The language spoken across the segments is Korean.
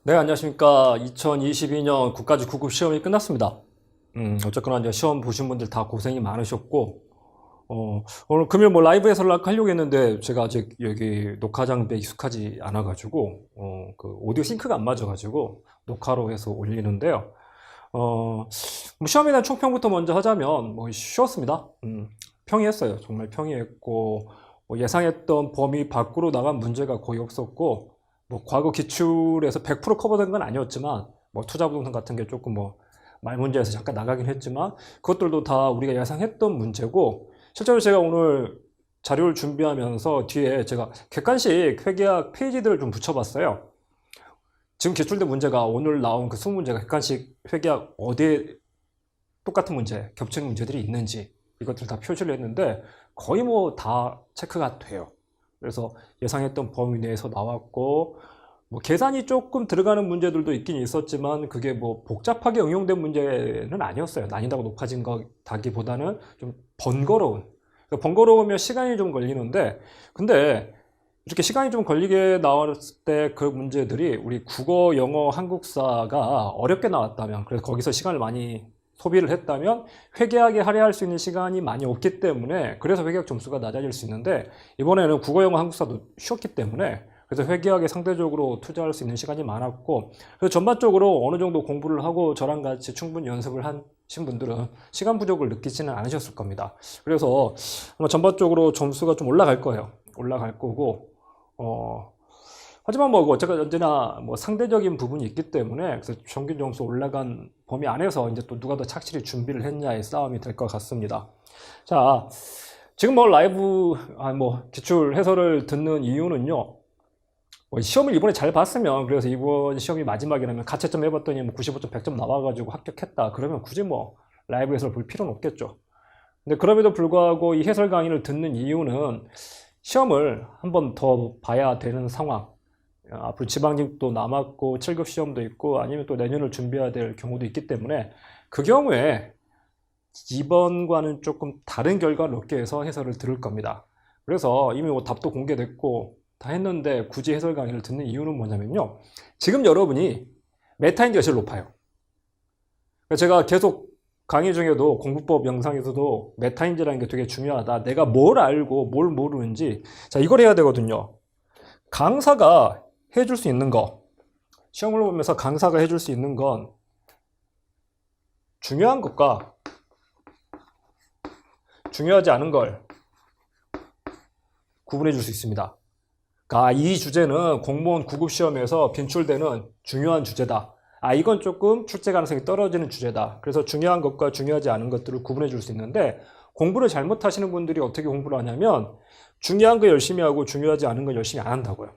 네, 안녕하십니까. 2022년 국가직 9급 시험이 끝났습니다. 어쨌거나 이제 시험 보신 분들 다 고생이 많으셨고, 오늘 금요일 뭐 라이브 해설을 하려고 했는데, 제가 아직 여기 녹화 장비에 익숙하지 않아가지고, 그 오디오 싱크가 안 맞아가지고, 녹화로 해서 올리는데요. 뭐 시험에 대한 총평부터 먼저 하자면, 뭐 쉬웠습니다. 평이했어요. 정말 평이했고, 뭐 예상했던 범위 밖으로 나간 문제가 거의 없었고, 뭐 과거 기출에서 100% 커버된 건 아니었지만 뭐 투자부동산 같은 게 조금 뭐 말 문제에서 잠깐 나가긴 했지만 그것들도 다 우리가 예상했던 문제고, 실제로 제가 오늘 자료를 준비하면서 뒤에 제가 객관식 회계학 페이지들을 좀 붙여봤어요. 지금 기출된 문제가 오늘 나온 그 20문제가 객관식 회계학 어디에 똑같은 문제, 겹치는 문제들이 있는지 이것들 다 표시를 했는데 거의 뭐 다 체크가 돼요. 그래서 예상했던 범위 내에서 나왔고, 뭐 계산이 조금 들어가는 문제들도 있긴 있었지만 그게 뭐 복잡하게 응용된 문제는 아니었어요. 난이도가 높아진 거다기보다는 좀 번거로운. 그러니까 번거로우면 시간이 좀 걸리는데, 근데 이렇게 시간이 좀 걸리게 나왔을 때 그 문제들이 우리 국어, 영어, 한국사가 어렵게 나왔다면, 그래서 거기서 시간을 많이 소비를 했다면 회계학에 할애할 수 있는 시간이 많이 없기 때문에, 그래서 회계학 점수가 낮아질 수 있는데, 이번에는 국어, 영어, 한국사도 쉬웠기 때문에 그래서 회계학에 상대적으로 투자할 수 있는 시간이 많았고, 그래서 전반적으로 어느 정도 공부를 하고 저랑 같이 충분히 연습을 하신 분들은 시간 부족을 느끼지는 않으셨을 겁니다. 그래서 아마 전반적으로 점수가 좀 올라갈 거예요. 올라갈 거고, 하지만 뭐 어쨌든 언제나 뭐 상대적인 부분이 있기 때문에, 그래서 평균 점수 올라간 범위 안에서 이제 또 누가 더 착실히 준비를 했냐의 싸움이 될 것 같습니다. 자, 지금 뭐 라이브 뭐 기출 해설을 듣는 이유는요. 뭐 시험을 이번에 잘 봤으면, 그래서 이번 시험이 마지막이라면 가채점 해봤더니 뭐 95점, 100점 나와가지고 합격했다. 그러면 굳이 뭐 라이브 해설 볼 필요는 없겠죠. 근데 그럼에도 불구하고 이 해설 강의를 듣는 이유는 시험을 한 번 더 봐야 되는 상황. 앞으로 지방직도 남았고 7급 시험도 있고 아니면 또 내년을 준비해야 될 경우도 있기 때문에, 그 경우에 이번과는 조금 다른 결과를 얻기 위해서 해설을 들을 겁니다. 그래서 이미 뭐 답도 공개됐고 다 했는데 굳이 해설 강의를 듣는 이유는 뭐냐면요. 지금 여러분이 메타인지가 제일 높아요. 제가 계속 강의 중에도 공부법 영상에서도 메타인지라는 게 되게 중요하다. 내가 뭘 알고 뭘 모르는지, 자, 이걸 해야 되거든요. 강사가 해줄 수 있는 거, 시험을 보면서 강사가 해줄 수 있는 건 중요한 것과 중요하지 않은 걸 구분해 줄 수 있습니다. 그러니까 이 주제는 공무원 9급 시험에서 빈출되는 중요한 주제다. 이건 조금 출제 가능성이 떨어지는 주제다. 그래서 중요한 것과 중요하지 않은 것들을 구분해 줄 수 있는데, 공부를 잘못하시는 분들이 어떻게 공부를 하냐면 중요한 거 열심히 하고 중요하지 않은 거 열심히 안 한다고요.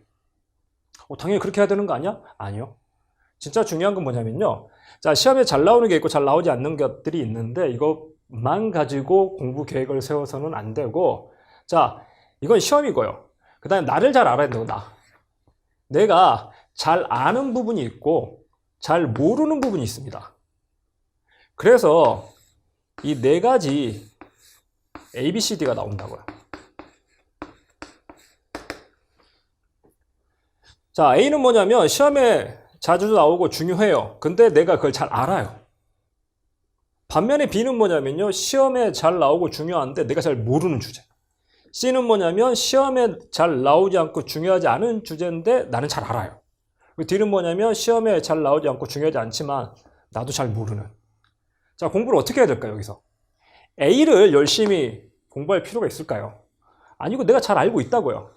당연히 그렇게 해야 되는 거 아니야? 아니요. 진짜 중요한 건 뭐냐면요. 자, 시험에 잘 나오는 게 있고 잘 나오지 않는 것들이 있는데 이것만 가지고 공부 계획을 세워서는 안 되고, 자, 이건 시험이고요. 그 다음에 나를 잘 알아야 된다고, 나. 내가 잘 아는 부분이 있고 잘 모르는 부분이 있습니다. 그래서 이 네 가지 ABCD가 나온다고요. 자, A는 뭐냐면 시험에 자주 나오고 중요해요. 근데 내가 그걸 잘 알아요. 반면에 B는 뭐냐면요. 시험에 잘 나오고 중요한데 내가 잘 모르는 주제. C는 뭐냐면 시험에 잘 나오지 않고 중요하지 않은 주제인데 나는 잘 알아요. D는 뭐냐면 시험에 잘 나오지 않고 중요하지 않지만 나도 잘 모르는. 자, 공부를 어떻게 해야 될까요, 여기서? A를 열심히 공부할 필요가 있을까요? 아니고 내가 잘 알고 있다고요.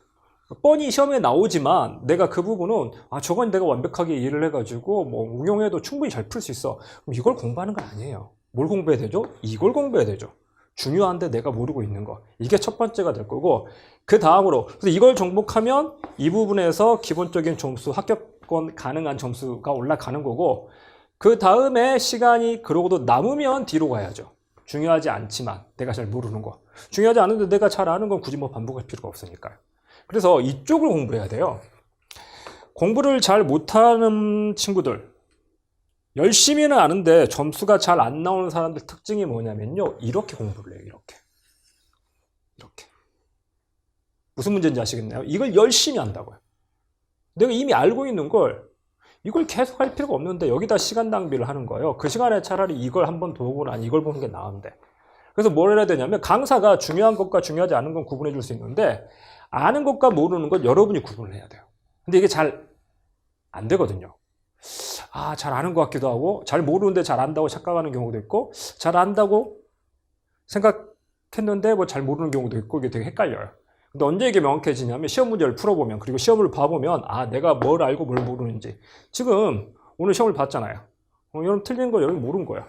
뻔히 시험에 나오지만 내가 그 부분은 저건 내가 완벽하게 이해를 해가지고 뭐 응용해도 충분히 잘 풀 수 있어. 그럼 이걸 공부하는 건 아니에요. 뭘 공부해야 되죠? 이걸 공부해야 되죠. 중요한데 내가 모르고 있는 거. 이게 첫 번째가 될 거고, 그 다음으로 그래서 이걸 정복하면 이 부분에서 기본적인 점수, 합격권 가능한 점수가 올라가는 거고, 그 다음에 시간이 그러고도 남으면 뒤로 가야죠. 중요하지 않지만 내가 잘 모르는 거. 중요하지 않은데 내가 잘 아는 건 굳이 뭐 반복할 필요가 없으니까요. 그래서 이쪽을 공부해야 돼요. 공부를 잘 못하는 친구들, 열심히는 아는데 점수가 잘 안 나오는 사람들 특징이 뭐냐면요. 이렇게 공부를 해요. 이렇게. 이렇게. 무슨 문제인지 아시겠나요? 이걸 열심히 한다고요. 내가 이미 알고 있는 걸 이걸 계속 할 필요가 없는데 여기다 시간 낭비를 하는 거예요. 그 시간에 차라리 이걸 한번 더 보고 난 이걸 보는 게 나은데. 그래서 뭘 해야 되냐면 강사가 중요한 것과 중요하지 않은 건 구분해 줄 수 있는데 아는 것과 모르는 것 여러분이 구분을 해야 돼요. 근데 이게 잘 안 되거든요. 잘 아는 것 같기도 하고 잘 모르는데 잘 안다고 착각하는 경우도 있고 잘 안다고 생각했는데 뭐 잘 모르는 경우도 있고 이게 되게 헷갈려요. 근데 언제 이게 명확해지냐면 시험 문제를 풀어보면 그리고 시험을 봐보면 내가 뭘 알고 뭘 모르는지 지금 오늘 시험을 봤잖아요. 여러분 틀린 거 여러분 모르는 거야.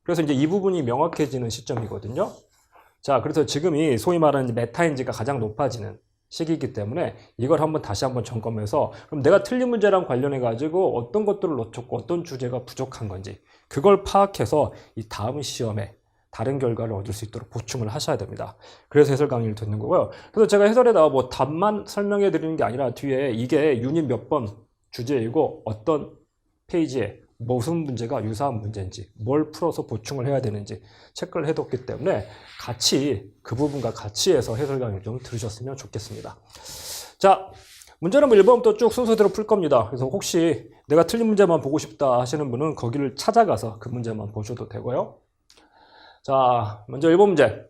그래서 이제 이 부분이 명확해지는 시점이거든요. 자, 그래서 지금이 소위 말하는 메타인지가 가장 높아지는 시기이기 때문에 이걸 다시 한번 점검해서 그럼 내가 틀린 문제랑 관련해 가지고 어떤 것들을 놓쳤고 어떤 주제가 부족한 건지 그걸 파악해서 이 다음 시험에 다른 결과를 얻을 수 있도록 보충을 하셔야 됩니다. 그래서 해설 강의를 듣는 거고요. 그래서 제가 해설에다가 뭐 답만 설명해 드리는 게 아니라 뒤에 이게 유닛 몇 번 주제이고 어떤 페이지에 무슨 문제가 유사한 문제인지 뭘 풀어서 보충을 해야 되는지 체크를 해뒀기 때문에 같이 그 부분과 같이 해서 해설 강의를 좀 들으셨으면 좋겠습니다. 자, 문제는 1번부터 쭉 순서대로 풀 겁니다. 그래서 혹시 내가 틀린 문제만 보고 싶다 하시는 분은 거기를 찾아가서 그 문제만 보셔도 되고요. 자, 먼저 1번 문제.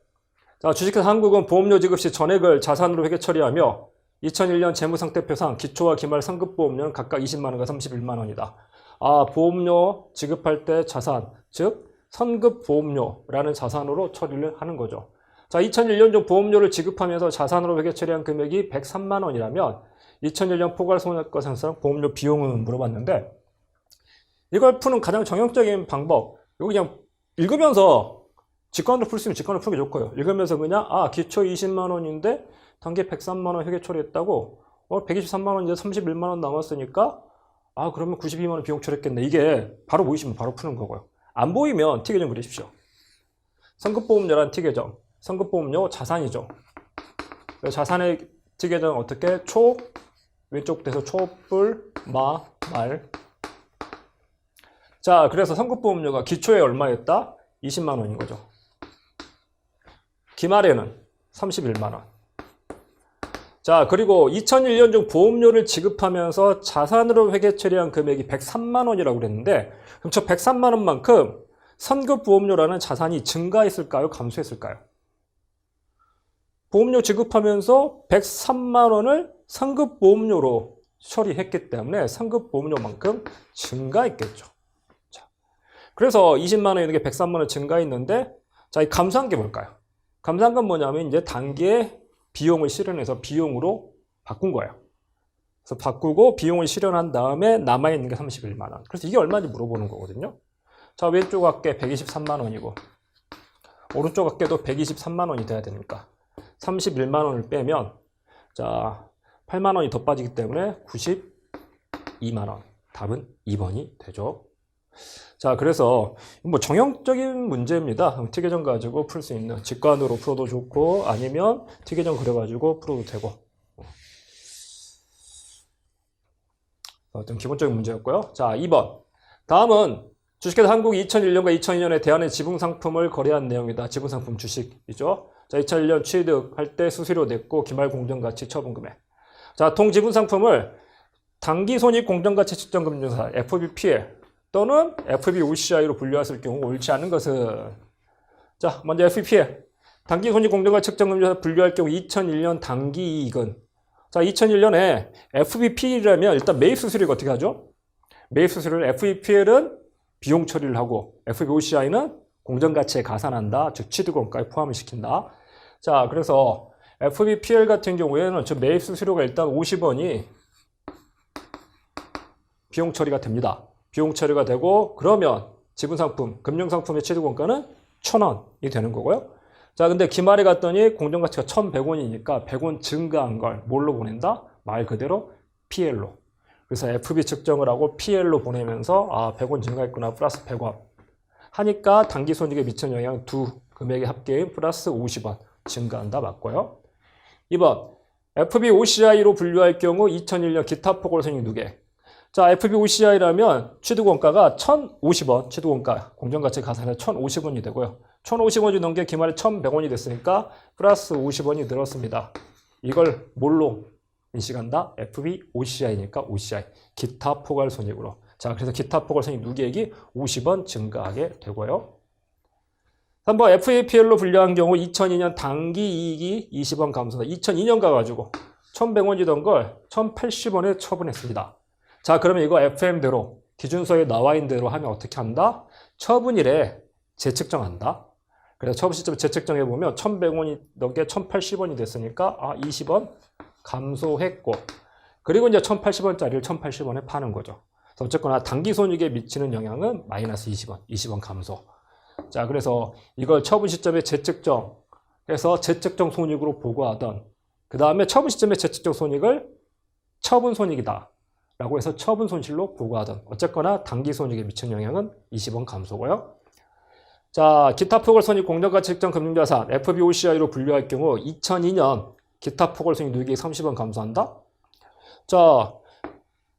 자, 주식회사 한국은 보험료 지급 시 전액을 자산으로 회계 처리하며 2001년 재무상태표상 기초와 기말 상급보험료는 각각 20만 원과 31만 원이다. 보험료 지급할 때 자산, 즉 선급보험료라는 자산으로 처리를 하는 거죠. 자, 2001년 중 보험료를 지급하면서 자산으로 회계 처리한 금액이 103만 원이라면 2001년 포괄손해과상수상 보험료 비용은 물어봤는데 이걸 푸는 가장 정형적인 방법, 이거 그냥 읽으면서 직관으로 풀 수 있으면 직관으로 풀기 좋고요. 읽으면서 그냥 기초 20만 원인데 단기 103만 원 회계 처리했다고 123만 원 이제 31만 원 남았으니까 그러면 92만 원 비용 처리했겠네. 이게 바로 보이시면 바로 푸는 거고요. 안 보이면 T계정 그리십시오. 선급보험료란 T계정. 선급보험료 자산이죠. 자산의 T계정 어떻게? 왼쪽 돼서 촛불, 말. 자, 그래서 선급보험료가 기초에 얼마였다? 20만 원인 거죠. 기말에는 31만 원. 자, 그리고 2001년 중 보험료를 지급하면서 자산으로 회계 처리한 금액이 103만 원이라고 그랬는데 그럼 저 103만 원만큼 선급보험료라는 자산이 증가했을까요? 감소했을까요? 보험료 지급하면서 103만 원을 선급보험료로 처리했기 때문에 선급보험료만큼 증가했겠죠. 자, 그래서 20만 원이 게 103만 원 증가했는데 자, 이 감소한 게 뭘까요? 감소한 건 뭐냐면 이제 단기에 비용을 실현해서 비용으로 바꾼 거예요. 그래서 바꾸고 비용을 실현한 다음에 남아있는 게 31만 원. 그래서 이게 얼마인지 물어보는 거거든요. 자, 왼쪽 어깨 123만 원이고 오른쪽 어깨도 123만 원이 돼야 되니까 31만 원을 빼면 자, 8만 원이 더 빠지기 때문에 92만 원. 답은 2번이 되죠. 자, 그래서 뭐 정형적인 문제입니다. T계정 가지고 풀 수 있는 직관으로 풀어도 좋고 아니면 T계정 그려가지고 풀어도 되고 어떤 기본적인 문제였고요. 자, 2번. 다음은 주식회사 한국이 2001년과 2002년에 대한의 지분상품을 거래한 내용이다. 지분상품 주식이죠. 자, 2001년 취득할 때 수수료 냈고 기말 공정가치 처분 금액. 자, 동지분상품을 단기손익 공정가치 측정금융사 FBPL 또는 FBOCI로 분류했을 경우 옳지 않은 것은 자, 먼저 FBPL 단기손익 공정가치 측정금융사 분류할 경우 2001년 단기이익은 자, 2001년에 FBPL이라면 일단 매입 수수료가 어떻게 하죠? 매입 수수료를 FBPL은 비용 처리를 하고 FBOCI는 공정가치에 가산한다. 즉 취득원가에 포함을 시킨다. 자, 그래서 FBPL 같은 경우에는 저 매입 수수료가 일단 50원이 비용 처리가 됩니다. 비용 처리가 되고 그러면 지분상품, 금융상품의 취득원가는 1,000원이 되는 거고요. 자, 근데 기말에 갔더니 공정가치가 1,100원이니까 100원 증가한 걸 뭘로 보낸다? 말 그대로 PL로. 그래서 FB 측정을 하고 PL로 보내면서 100원 증가했구나 플러스 100원 하니까 단기손익에 미치는 영향 두 금액의 합계인 플러스 50원 증가한다. 맞고요. 2번 FBOCI로 분류할 경우 2001년 기타 포괄손익 누계. 자, FBOCI라면 취득원가가 1,050원, 취득원가, 공정가치 가산에 1,050원이 되고요. 1,050원이 넘게 기말에 1,100원이 됐으니까 플러스 50원이 늘었습니다. 이걸 뭘로 인식한다. FB OCI니까 OCI. 기타 포괄 손익으로. 자, 그래서 기타 포괄 손익 누계액이 50원 증가하게 되고요. 3번 FAPL로 분류한 경우 2002년 당기 이익이 20원 감소다. 2002년 가가지고 1100원이던 걸 1080원에 처분했습니다. 자, 그러면 이거 FM대로 기준서에 나와 있는 대로 하면 어떻게 한다? 처분일에 재측정한다. 그래서 처분 시점에 재측정해보면 1100원이던 게 1080원이 됐으니까 20원 감소했고, 그리고 이제 1080원짜리를 1080원에 파는 거죠. 그래서 어쨌거나 당기손익에 미치는 영향은 마이너스 20원 감소. 자, 그래서 이걸 처분 시점에 재측정해서 재측정 손익으로 보고하던, 그 다음에 처분 시점에 재측정 손익을 처분 손익이다 라고 해서 처분 손실로 보고하던, 어쨌거나 당기 손익에 미치는 영향은 20원 감소고요. 자, 기타 포괄 손익 공정가치 측정 금융자산 FBOCI로 분류할 경우 2002년 기타 포괄 손익 누계액 30원 감소한다. 자,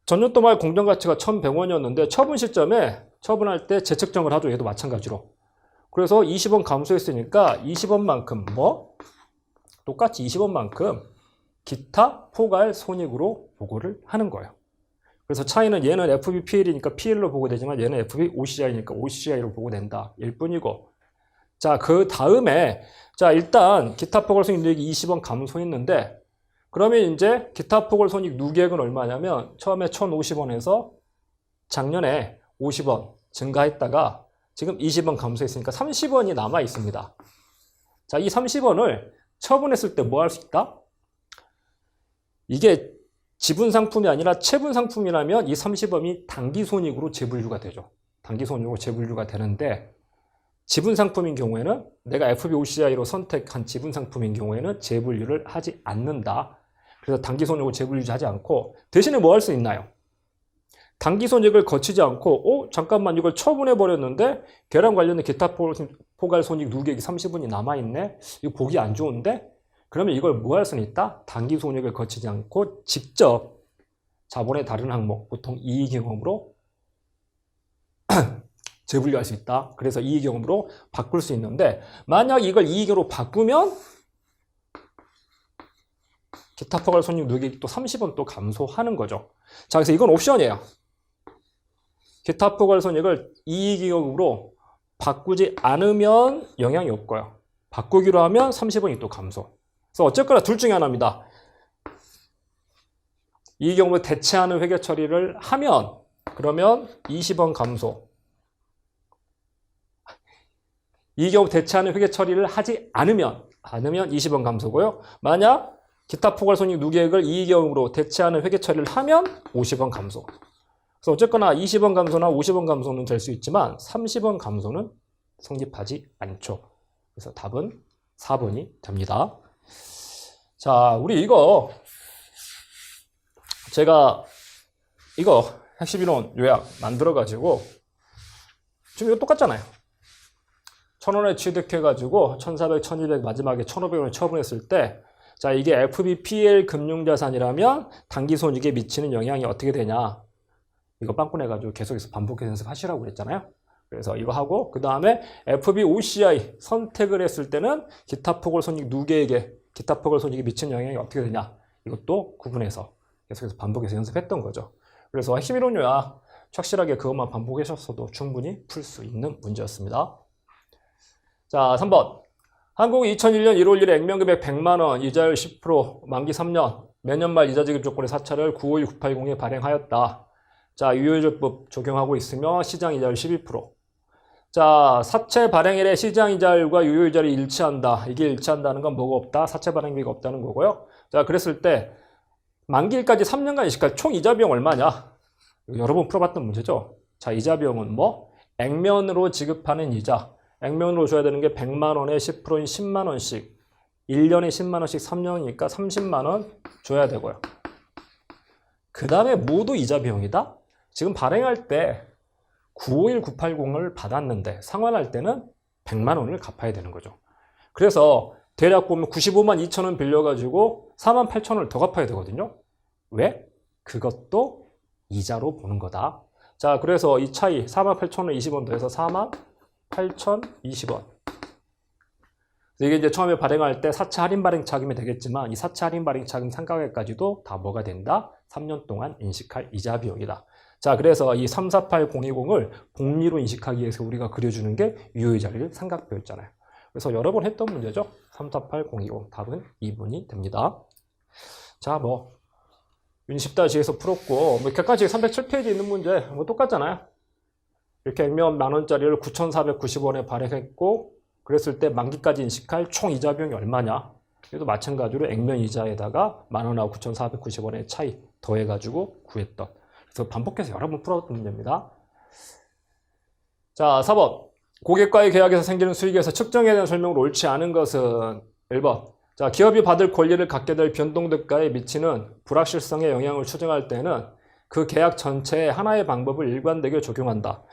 전년도 말 공정가치가 1100원이었는데 처분 시점에 처분할 때 재측정을 하죠. 얘도 마찬가지로. 그래서 20원 감소했으니까 20원만큼 똑같이 20원만큼 기타 포괄 손익으로 보고를 하는 거예요. 그래서 차이는 얘는 FBPL이니까 PL로 보고되지만 얘는 FBOCI니까 OCI로 보고된다. 일 뿐이고. 자, 그 다음에 자, 일단 기타 포괄 손익 누계액이 20원 감소했는데, 그러면 이제 기타 포괄 손익 누계액은 얼마냐면 처음에 1,050원에서 작년에 50원 증가했다가 지금 20원 감소했으니까 30원이 남아 있습니다. 자, 이 30원을 처분했을 때 뭐 할 수 있다? 이게 지분 상품이 아니라 체분 상품이라면 이 30원이 당기 손익으로 재분류가 되죠. 당기 손익으로 재분류가 되는데, 지분 상품인 경우에는 내가 FBOCI로 선택한 지분 상품인 경우에는 재분류를 하지 않는다. 그래서 당기 손익으로 재분류하지 않고 대신에 뭐 할 수 있나요? 당기 손익을 거치지 않고 잠깐만 이걸 처분해 버렸는데 걔랑 관련된 기타 포괄 손익 누계액이 30원이 남아있네? 이거 보기 안 좋은데? 그러면 이걸 뭐 할 수는 있다? 당기 손익을 거치지 않고 직접 자본의 다른 항목, 보통 이익경험으로 재분류할 수 있다. 그래서 이익경험으로 바꿀 수 있는데, 만약 이걸 이익으로 바꾸면 기타 포괄 손익 누계액이 또 30원 또 감소하는 거죠. 자, 그래서 이건 옵션이에요. 기타 포괄 손익을 이익경험으로 바꾸지 않으면 영향이 없고요. 바꾸기로 하면 30원이 또 감소. 그래서 어쨌거나 둘 중에 하나입니다. 이익경험으로 대체하는 회계 처리를 하면 그러면 20원 감소. 이익경험 대체하는 회계 처리를 하지 않으면 20원 감소고요. 만약 기타 포괄 손익 누계액을 이익경험으로 대체하는 회계 처리를 하면 50원 감소. 그래서 어쨌거나 20원 감소나 50원 감소는 될 수 있지만 30원 감소는 성립하지 않죠. 그래서 답은 4번이 됩니다. 자, 우리 제가 이거 핵심이론 요약 만들어가지고 지금 이거 똑같잖아요. 1,000원에 취득해가지고 1,400, 1,200 마지막에 1,500원을 처분했을 때, 자, 이게 FBPL 금융자산이라면 당기손익에 미치는 영향이 어떻게 되냐, 이거 빵꾸내가지고 계속해서 반복해서 연습하시라고 그랬잖아요. 그래서 이거 하고 그 다음에 FBOCI 선택을 했을 때는 기타 포괄 손익 누계액에 기타 포괄 손익에 미치는 영향이 어떻게 되냐, 이것도 구분해서 계속해서 반복해서 연습했던 거죠. 그래서 핵심이론 요약 확실하게 그것만 반복하셨어도 충분히 풀 수 있는 문제였습니다. 자, 3번. 한국이 2001년 1월 1일 액면금액 100만원, 이자율 10%, 만기 3년, 매년 말 이자 지급 조건의 사차를 951980에 발행하였다. 자, 유효이자법 적용하고 있으며 시장 이자율 12%. 자, 사채 발행일에 시장 이자율과 유효이자율이 일치한다. 이게 일치한다는 건 뭐가 없다? 사채 발행비가 없다는 거고요. 자, 그랬을 때 만기일까지 3년간 이식할 총 이자 비용 얼마냐? 여러 번 풀어봤던 문제죠. 자, 이자 비용은 뭐? 액면으로 지급하는 이자. 액면으로 줘야 되는 게 100만 원에 10%인 10만 원씩. 1년에 10만 원씩 3년이니까 30만 원 줘야 되고요. 그 다음에 모두 이자 비용이다? 지금 발행할 때 951980을 받았는데 상환할 때는 100만 원을 갚아야 되는 거죠. 그래서 대략 보면 95만 2천 원 빌려가지고 4만 8천 원을 더 갚아야 되거든요. 왜? 그것도 이자로 보는 거다. 자, 그래서 이 차이 4만 8천 원 20원 더해서 4만 8천 20원. 그래서 이게 이제 처음에 발행할 때 4차 할인 발행 차금이 되겠지만 이 4차 할인 발행 차금 상각액까지도 다 뭐가 된다? 3년 동안 인식할 이자 비용이다. 자, 그래서 이 348020을 복리로 인식하기 위해서 우리가 그려주는 게 유효이자를 삼각표였잖아요. 그래서 여러 번 했던 문제죠. 348020 답은 2번이 됩니다. 자, 뭐 윤10-에서 풀었고 뭐 객관식 307페이지 있는 문제 뭐 똑같잖아요. 이렇게 액면 만원짜리를 9,490원에 발행했고 그랬을 때 만기까지 인식할 총 이자 비용이 얼마냐. 그래도 마찬가지로 액면 이자에다가 만원하고 9,490원의 차이 더해가지고 구했던. 그래서 반복해서 여러 번 풀어봤던 문제입니다. 자, 4번. 고객과의 계약에서 생기는 수익에서 측정에 대한 설명을 옳지 않은 것은 1번. 자, 기업이 받을 권리를 갖게 될 변동대가에 미치는 불확실성의 영향을 추정할 때는 그 계약 전체에 하나의 방법을 일관되게 적용한다.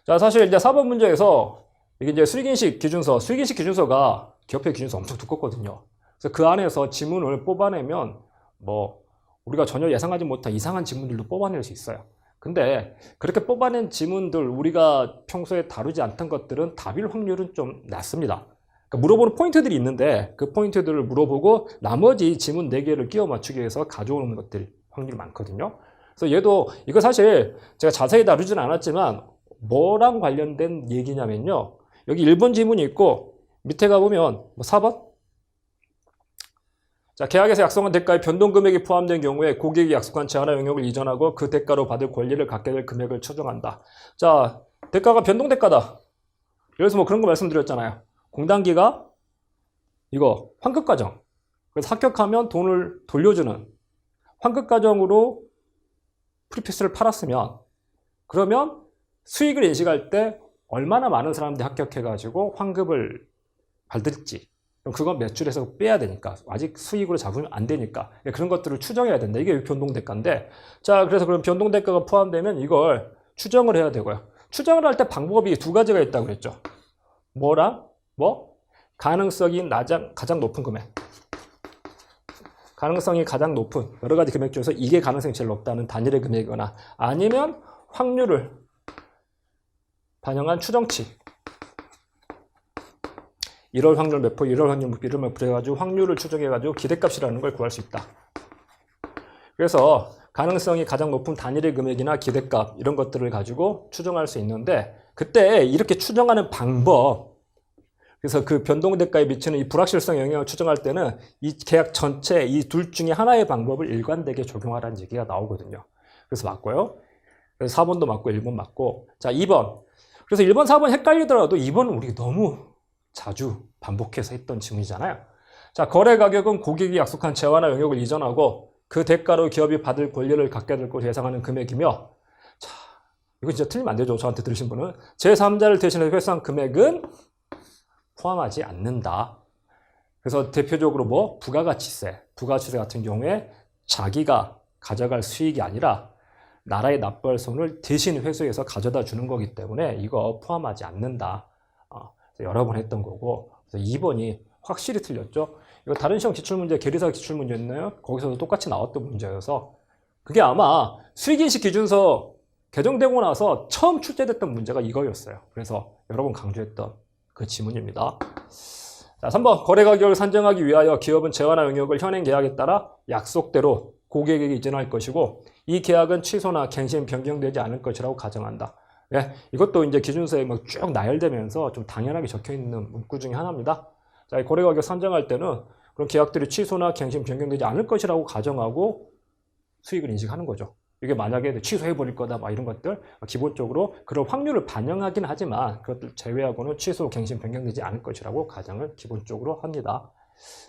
자, 사실 이제 4번 문제에서 이게 이제 수익인식 기준서가 기업회 기준서 엄청 두껍거든요. 그래서 그 안에서 지문을 뽑아내면 뭐 우리가 전혀 예상하지 못한 이상한 지문들도 뽑아낼 수 있어요. 근데 그렇게 뽑아낸 지문들 우리가 평소에 다루지 않던 것들은 답일 확률은 좀 낮습니다. 그러니까 물어보는 포인트들이 있는데 그 포인트들을 물어보고 나머지 지문 4개를 끼워 맞추기 위해서 가져오는 것들 확률이 많거든요. 그래서 얘도 이거 사실 제가 자세히 다루지는 않았지만 뭐랑 관련된 얘기냐면요. 여기 1번 지문이 있고 밑에 가보면 뭐 4번? 자, 계약에서 약속한 대가에 변동금액이 포함된 경우에 고객이 약속한 제한화 영역을 이전하고 그 대가로 받을 권리를 갖게 될 금액을 추정한다. 자, 대가가 변동대가다. 그래서 뭐 그런 거 말씀드렸잖아요. 공단기가 이거 환급과정. 그래서 합격하면 돈을 돌려주는 환급과정으로 프리패스를 팔았으면 그러면 수익을 인식할 때 얼마나 많은 사람들이 합격해가지고 환급을 받을지 그럼 그건 매출에서 빼야 되니까 아직 수익으로 잡으면 안 되니까 그런 것들을 추정해야 된다. 이게 변동대가인데 자 그래서 그럼 변동대가가 포함되면 이걸 추정을 해야 되고요. 추정을 할 때 방법이 2가지가 있다고 그랬죠. 뭐랑 뭐? 가능성이 가장 높은 금액. 가능성이 가장 높은 여러 가지 금액 중에서 이게 가능성이 제일 높다는 단일의 금액이거나 아니면 확률을 반영한 추정치 1월 확률 몇 프로, 1월 확률 몇 프로 해가지고 확률을 추정해가지고 기대값이라는 걸 구할 수 있다. 그래서 가능성이 가장 높은 단일의 금액이나 기대값 이런 것들을 가지고 추정할 수 있는데 그때 이렇게 추정하는 방법 그래서 그 변동대가에 미치는 이 불확실성 영향을 추정할 때는 이 계약 전체 이 둘 중에 하나의 방법을 일관되게 적용하라는 얘기가 나오거든요. 그래서 맞고요. 그래서 4번도 맞고 1번 맞고 자 2번 그래서 1번 4번 헷갈리더라도 2번은 우리 너무 자주 반복해서 했던 질문이잖아요. 자 거래 가격은 고객이 약속한 재화나 영역을 이전하고 그 대가로 기업이 받을 권리를 갖게 될 것으로 예상하는 금액이며 자 이거 진짜 틀리면 안 되죠. 저한테 들으신 분은 제3자를 대신해서 회수한 금액은 포함하지 않는다. 그래서 대표적으로 뭐 부가가치세 같은 경우에 자기가 가져갈 수익이 아니라 나라에 납부할 손을 대신 회수해서 가져다 주는 거기 때문에 이거 포함하지 않는다. 여러 번 했던 거고 그래서 2번이 확실히 틀렸죠. 이거 다른 시험 기출문제 계리사 기출문제였나요? 거기서도 똑같이 나왔던 문제여서 그게 아마 수익인식 기준서 개정되고 나서 처음 출제됐던 문제가 이거였어요. 그래서 여러 번 강조했던 그 지문입니다. 자, 3번 거래 가격을 산정하기 위하여 기업은 재화나 영역을 현행 계약에 따라 약속대로 고객에게 이전할 것이고 이 계약은 취소나 갱신, 변경되지 않을 것이라고 가정한다. 예, 이것도 이제 기준서에 막 쭉 나열되면서 좀 당연하게 적혀 있는 문구 중에 하나입니다. 자, 거래 가격 산정할 때는 그런 계약들이 취소나 갱신, 변경되지 않을 것이라고 가정하고 수익을 인식하는 거죠. 이게 만약에 취소해버릴 거다, 막 이런 것들, 기본적으로 그런 확률을 반영하긴 하지만 그것들 제외하고는 취소, 갱신, 변경되지 않을 것이라고 가정을 기본적으로 합니다.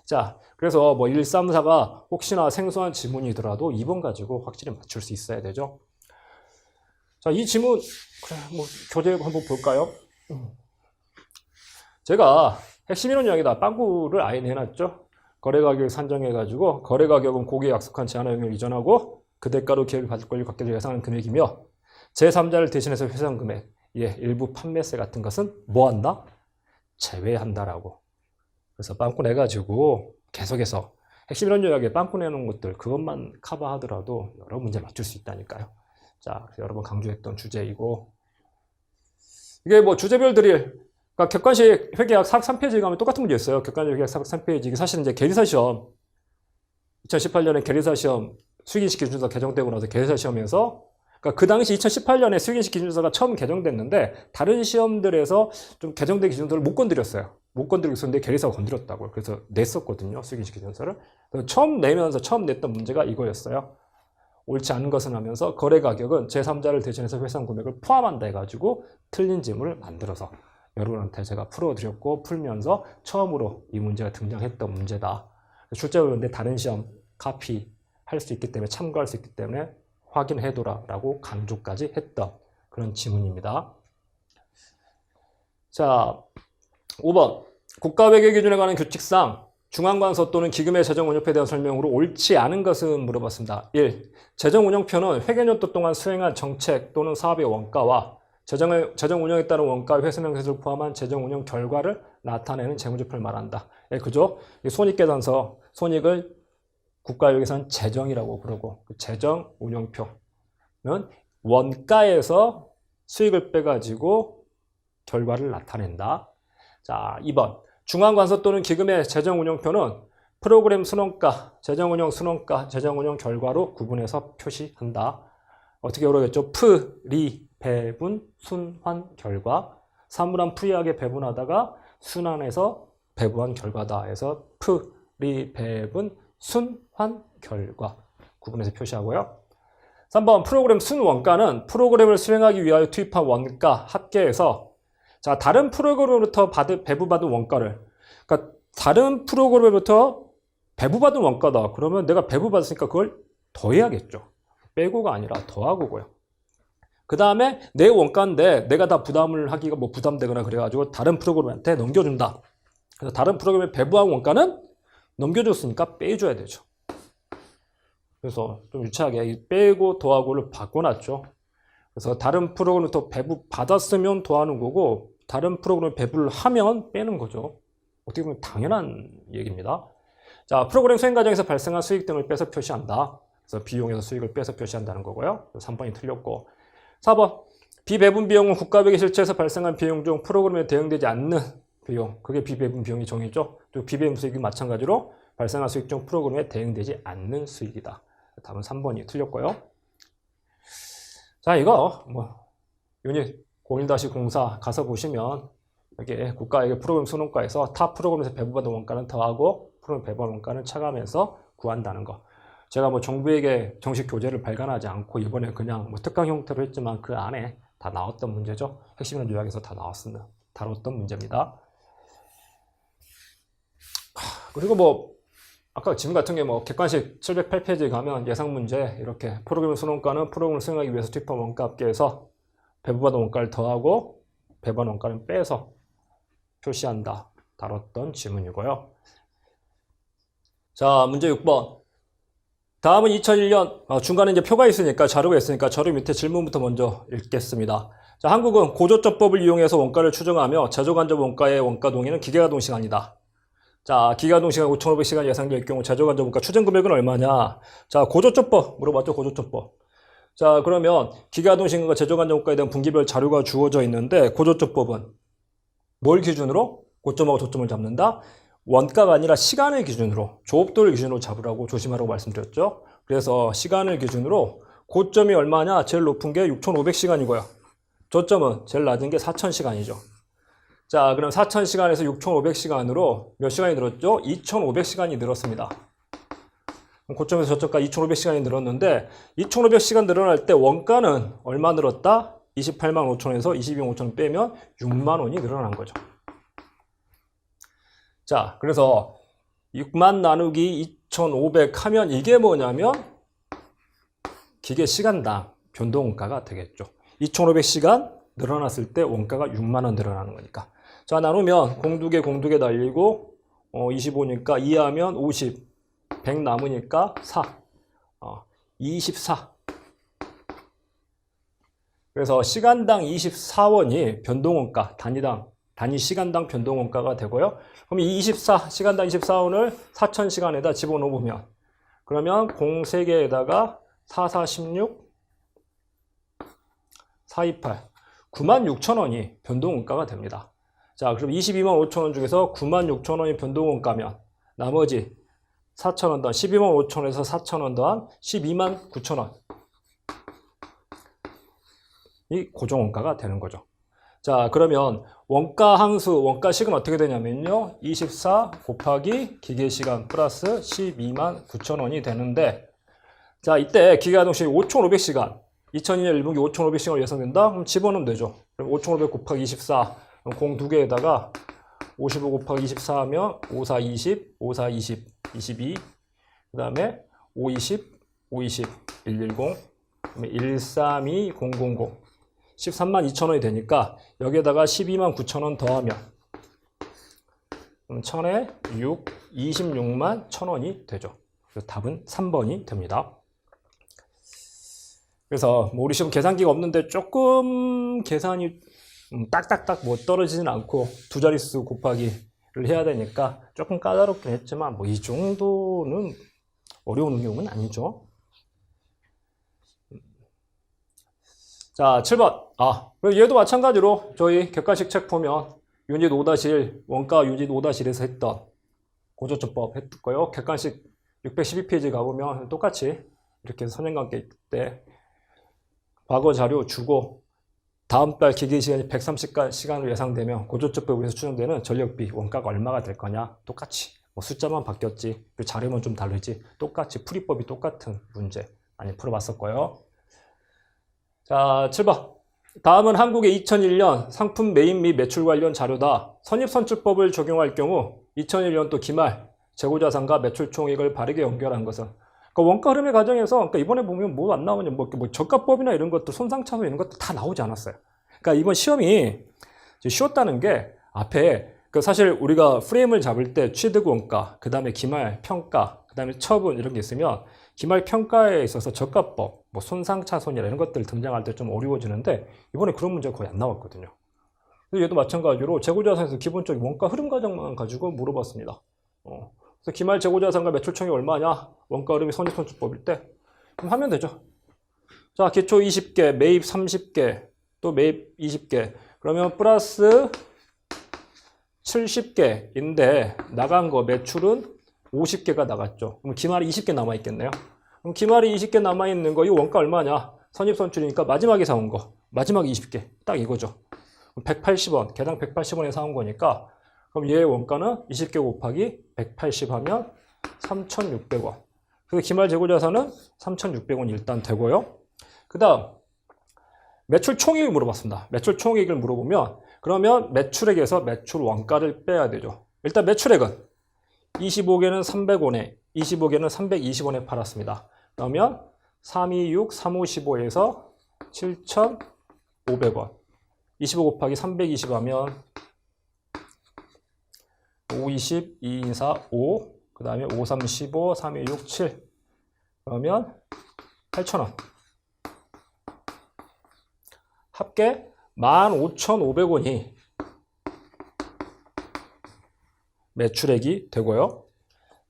자, 그래서 뭐 1, 3, 4가 혹시나 생소한 지문이더라도 2번 가지고 확실히 맞출 수 있어야 되죠. 자, 이 지문, 그래, 뭐, 교재 한번 볼까요? 제가 핵심 이론 여기다 빵꾸를 아예 내놨죠. 거래 가격 산정해가지고, 거래 가격은 고객이 약속한 제한화 영역을 이전하고, 그 대가로 기업이 받을 권리 갖게 될 예상하는 금액이며, 제3자를 대신해서 회수한 금액, 예, 일부 판매세 같은 것은 뭐 한다? 제외한다라고. 그래서 빵꾸 내가지고, 계속해서 핵심 이론 요약에 빵꾸 내놓은 것들, 그것만 커버하더라도 여러 문제 맞출 수 있다니까요. 자, 여러 번 강조했던 주제이고 이게 뭐 주제별 드릴 그러니까 객관식 회계학 403페이지 가면 똑같은 문제 있어요. 객관식 회계학 403페이지. 이게 사실은 이제 계리사 시험, 2018년에 계리사 시험 수익인식 기준서 개정되고 나서 계리사 시험에서, 그러니까 그 당시 2018년에 수익인식 기준서가 처음 개정됐는데 다른 시험들에서 좀 개정된 기준서를 못 건드렸어요. 못 건드리고 있었는데 계리사가 건드렸다고요. 그래서 냈었거든요. 수익인식 기준서를. 그래서 처음 내면서 처음 냈던 문제가 이거였어요. 옳지 않은 것은 하면서 거래 가격은 제3자를 대신해서 회상 금액을 포함한다 해가지고 틀린 지문을 만들어서 여러분한테 제가 풀어드렸고, 풀면서 처음으로 이 문제가 등장했던 문제다. 출제가 그런데 다른 시험 카피할 수 있기 때문에, 참고할 수 있기 때문에 확인해둬라 라고 강조까지 했던 그런 지문입니다. 자, 5번. 국가회계 기준에 관한 규칙상 중앙관서 또는 기금의 재정운용표에 대한 설명으로 옳지 않은 것은 물어봤습니다. 1. 재정운용표는 회계년도 동안 수행한 정책 또는 사업의 원가와 재정운영에 따른 원가 회수명세를 포함한 재정운영 결과를 나타내는 재무제표를 말한다. 예, 그죠? 손익계산서, 손익을 국가회계에서는 재정이라고 부르고, 그 재정운용표는 원가에서 수익을 빼가지고 결과를 나타낸다. 자, 2번. 중앙관서 또는 기금의 재정운용표는 프로그램 순원가, 재정운영 순원가, 재정운영 결과로 구분해서 표시한다. 어떻게 그러겠죠? 프리, 배분, 순환 결과. 사물함 프리하게 배분하다가 순환해서 배분한 결과다 해서 프리, 배분, 순환 결과 구분해서 표시하고요. 3번. 프로그램 순원가는 프로그램을 수행하기 위하여 투입한 원가 합계해서, 자, 다른 프로그램으로부터 배부받은 원가를, 그러니까 다른 프로그램으로부터 배부받은 원가다. 그러면 내가 배부받았으니까 그걸 더해야겠죠. 빼고가 아니라 더하고고요. 그 다음에 내 원가인데 내가 다 부담을 하기가 뭐 부담되거나 그래가지고 다른 프로그램한테 넘겨준다. 그래서 다른 프로그램에 배부한 원가는 넘겨줬으니까 빼줘야 되죠. 그래서 좀 유치하게 빼고 더하고를 바꿔놨죠. 그래서 다른 프로그램부터 배부 받았으면 더하는 거고, 다른 프로그램에 배부를 하면 빼는 거죠. 어떻게 보면 당연한 얘기입니다. 자, 프로그램 수행 과정에서 발생한 수익 등을 빼서 표시한다. 그래서 비용에서 수익을 빼서 표시한다는 거고요. 3번이 틀렸고. 4번. 비배분 비용은 국가회계 실체에서 발생한 비용 중 프로그램에 대응되지 않는 비용. 그게 비배분 비용이 정의죠. 또 비배분 수익이 마찬가지로 발생한 수익 중 프로그램에 대응되지 않는 수익이다. 답은 3번이 틀렸고요. 자, 이거 유닛 01-04 가서 보시면 여기 국가회계 프로그램 순원가에서 타 프로그램에서 배부받은 원가는 더하고 프로그램 배부받은 원가는 차감해서 구한다는 거. 제가 정부에게 정식 교재를 발간하지 않고 이번에 그냥 특강 형태로 했지만 그 안에 다 나왔던 문제죠. 핵심을 요약해서 다 나왔습니다. 다뤘던 문제입니다. 그리고 아까 지문 같은 게 객관식 708페이지에 가면 예상 문제 이렇게 프로그램 순원가는 프로그램을 수행하기 위해서 투입한 원가 합계해서 배부받은 원가를 더하고 배부받은 원가는 빼서 표시한다. 다뤘던 지문이고요. 자, 문제 6번. 다음은 2001년 중간에 이제 표가 있으니까 자료가 있으니까 자료 밑에 질문부터 먼저 읽겠습니다. 자, 한국은 고조점법을 이용해서 원가를 추정하며 제조간접 원가의 원가 동의는 기계가동 시간이다. 자, 기계가동 시간 5,500시간 예상될 경우 제조간접 원가 추정 금액은 얼마냐? 자, 고조점법 물어봤죠, 고조점법. 자, 그러면 기계가동 시간과 제조간접 원가에 대한 분기별 자료가 주어져 있는데 고조점법은 뭘 기준으로? 고점하고 저점을 잡는다? 원가가 아니라 시간을 기준으로, 조업도를 기준으로 잡으라고 조심하라고 말씀드렸죠. 그래서 시간을 기준으로 고점이 얼마냐? 제일 높은 게 6,500시간이고요. 저점은 제일 낮은 게 4,000시간이죠. 자, 그럼 4,000시간에서 6,500시간으로 몇 시간이 늘었죠? 2,500시간이 늘었습니다. 고점에서 저점까지 2,500시간이 늘었는데 2,500시간 늘어날 때 원가는 얼마 늘었다? 28만 5천원에서 22만 5천원 빼면 6만 원이 늘어난 거죠. 자, 그래서 6만 나누기 2,500 하면 이게 뭐냐면 기계 시간당 변동원가가 되겠죠. 2,500시간 늘어났을 때 원가가 6만 원 늘어나는 거니까. 자, 나누면 공두개 날리고 25니까 2하면 50, 100 남으니까 4, 24. 그래서 시간당 24원이 변동원가, 단위 시간당 변동원가가 되고요. 그럼 이 24, 시간당 24원을 4,000시간에다 집어넣으면 그러면 03개에다가 4, 4, 16, 4, 2, 8, 96,000원이 변동원가가 됩니다. 자, 그럼 22만 5천 원 중에서 9만 6천 원이 변동원가면 나머지 4천 원 더한 12만 5천 원에서 4천 원 더한 12만 9천 원. 이 고정원가가 되는 거죠. 자, 그러면 원가 항수, 원가식은 어떻게 되냐면요. 24 곱하기 기계시간 플러스 12만 9천 원이 되는데, 자, 이때 기계가동시 5,500시간, 2002년 1분기 5,500시간을 예상된다? 그럼 집어넣으면 되죠. 그럼 5,500 곱하기 24, 그럼 공 두 개에다가 55 곱하기 24 하면 54, 20, 54, 20, 22, 그 다음에 520, 520, 110, 그다음에 132, 000, 13만 2천 원이 되니까 여기에다가 12만 9천 원 더하면 1000에 6, 26만 1천 원이 되죠. 그래서 답은 3번이 됩니다. 그래서 뭐 우리 시험 계산기가 없는데 조금 계산이 딱딱딱 뭐 떨어지진 않고 두 자릿수 곱하기를 해야 되니까 조금 까다롭긴 했지만 뭐 이 정도는 어려운 응용은 아니죠. 자, 7번. 얘도 마찬가지로 저희 객관식 책 보면 유닛 5-1, 원가 유닛 5-1에서 했던 고조점법 했고요. 객관식 612페이지 가보면 똑같이 이렇게 선행관계 때 과거 자료 주고 다음 달 기계시간이 130시간으로 예상되면 고조점법에서 추정되는 전력비 원가가 얼마가 될 거냐. 똑같이 뭐 숫자만 바뀌었지, 그 자료만 좀 다르지, 똑같이 풀이법이 똑같은 문제 많이 풀어봤었고요. 자, 7번. 다음은 한국의 2001년 상품 매입 및 매출 관련 자료다. 선입선출법을 적용할 경우 2001년도 기말 재고자산과 매출 총액을 바르게 연결한 것은, 그러니까 원가 흐름의 과정에서, 그러니까 이번에 보면 뭐 안 나오냐, 뭐 저가법이나 이런 것들, 손상차손 이런 것들 다 나오지 않았어요. 그러니까 이번 시험이 쉬웠다는 게 앞에 사실 우리가 프레임을 잡을 때 취득 원가, 그 다음에 기말 평가, 그 다음에 처분 이런 게 있으면 기말 평가에 있어서 저가법, 뭐 손상차손이나 이런 것들 등장할 때 좀 어려워지는데 이번에 그런 문제가 거의 안 나왔거든요. 얘도 마찬가지로 재고자산에서 기본적인 원가 흐름 과정만 가지고 물어봤습니다. 그래서 기말 재고자산과 매출총액이 얼마냐? 원가 흐름이 선입선출법일 때 그럼 하면 되죠. 자, 기초 20개, 매입 30개, 또 매입 20개. 그러면 플러스 70개인데 나간 거 매출은 50개가 나갔죠. 그럼 기말이 20개 남아있겠네요. 그럼 기말이 20개 남아있는 거, 이 원가 얼마냐? 선입선출이니까 마지막에 사온 거. 마지막에 20개. 딱 이거죠. 180원. 개당 180원에 사온 거니까 그럼 얘의 원가는 20개 곱하기 180 하면 3,600원. 그래서 기말 재고자산은 3,600원 일단 되고요. 그 다음 매출 총액을 물어봤습니다. 매출 총액을 물어보면 그러면 매출액에서 매출 원가를 빼야 되죠. 일단 매출액은 25개는 300원에, 25개는 320원에 팔았습니다. 그러면 326, 355에서 7,500원. 25 곱하기 320 하면 520, 224, 5, 그 다음에 5, 3, 15, 3, 2, 6, 7. 그러면 8,000원. 합계 15,500원이 매출액이 되고요.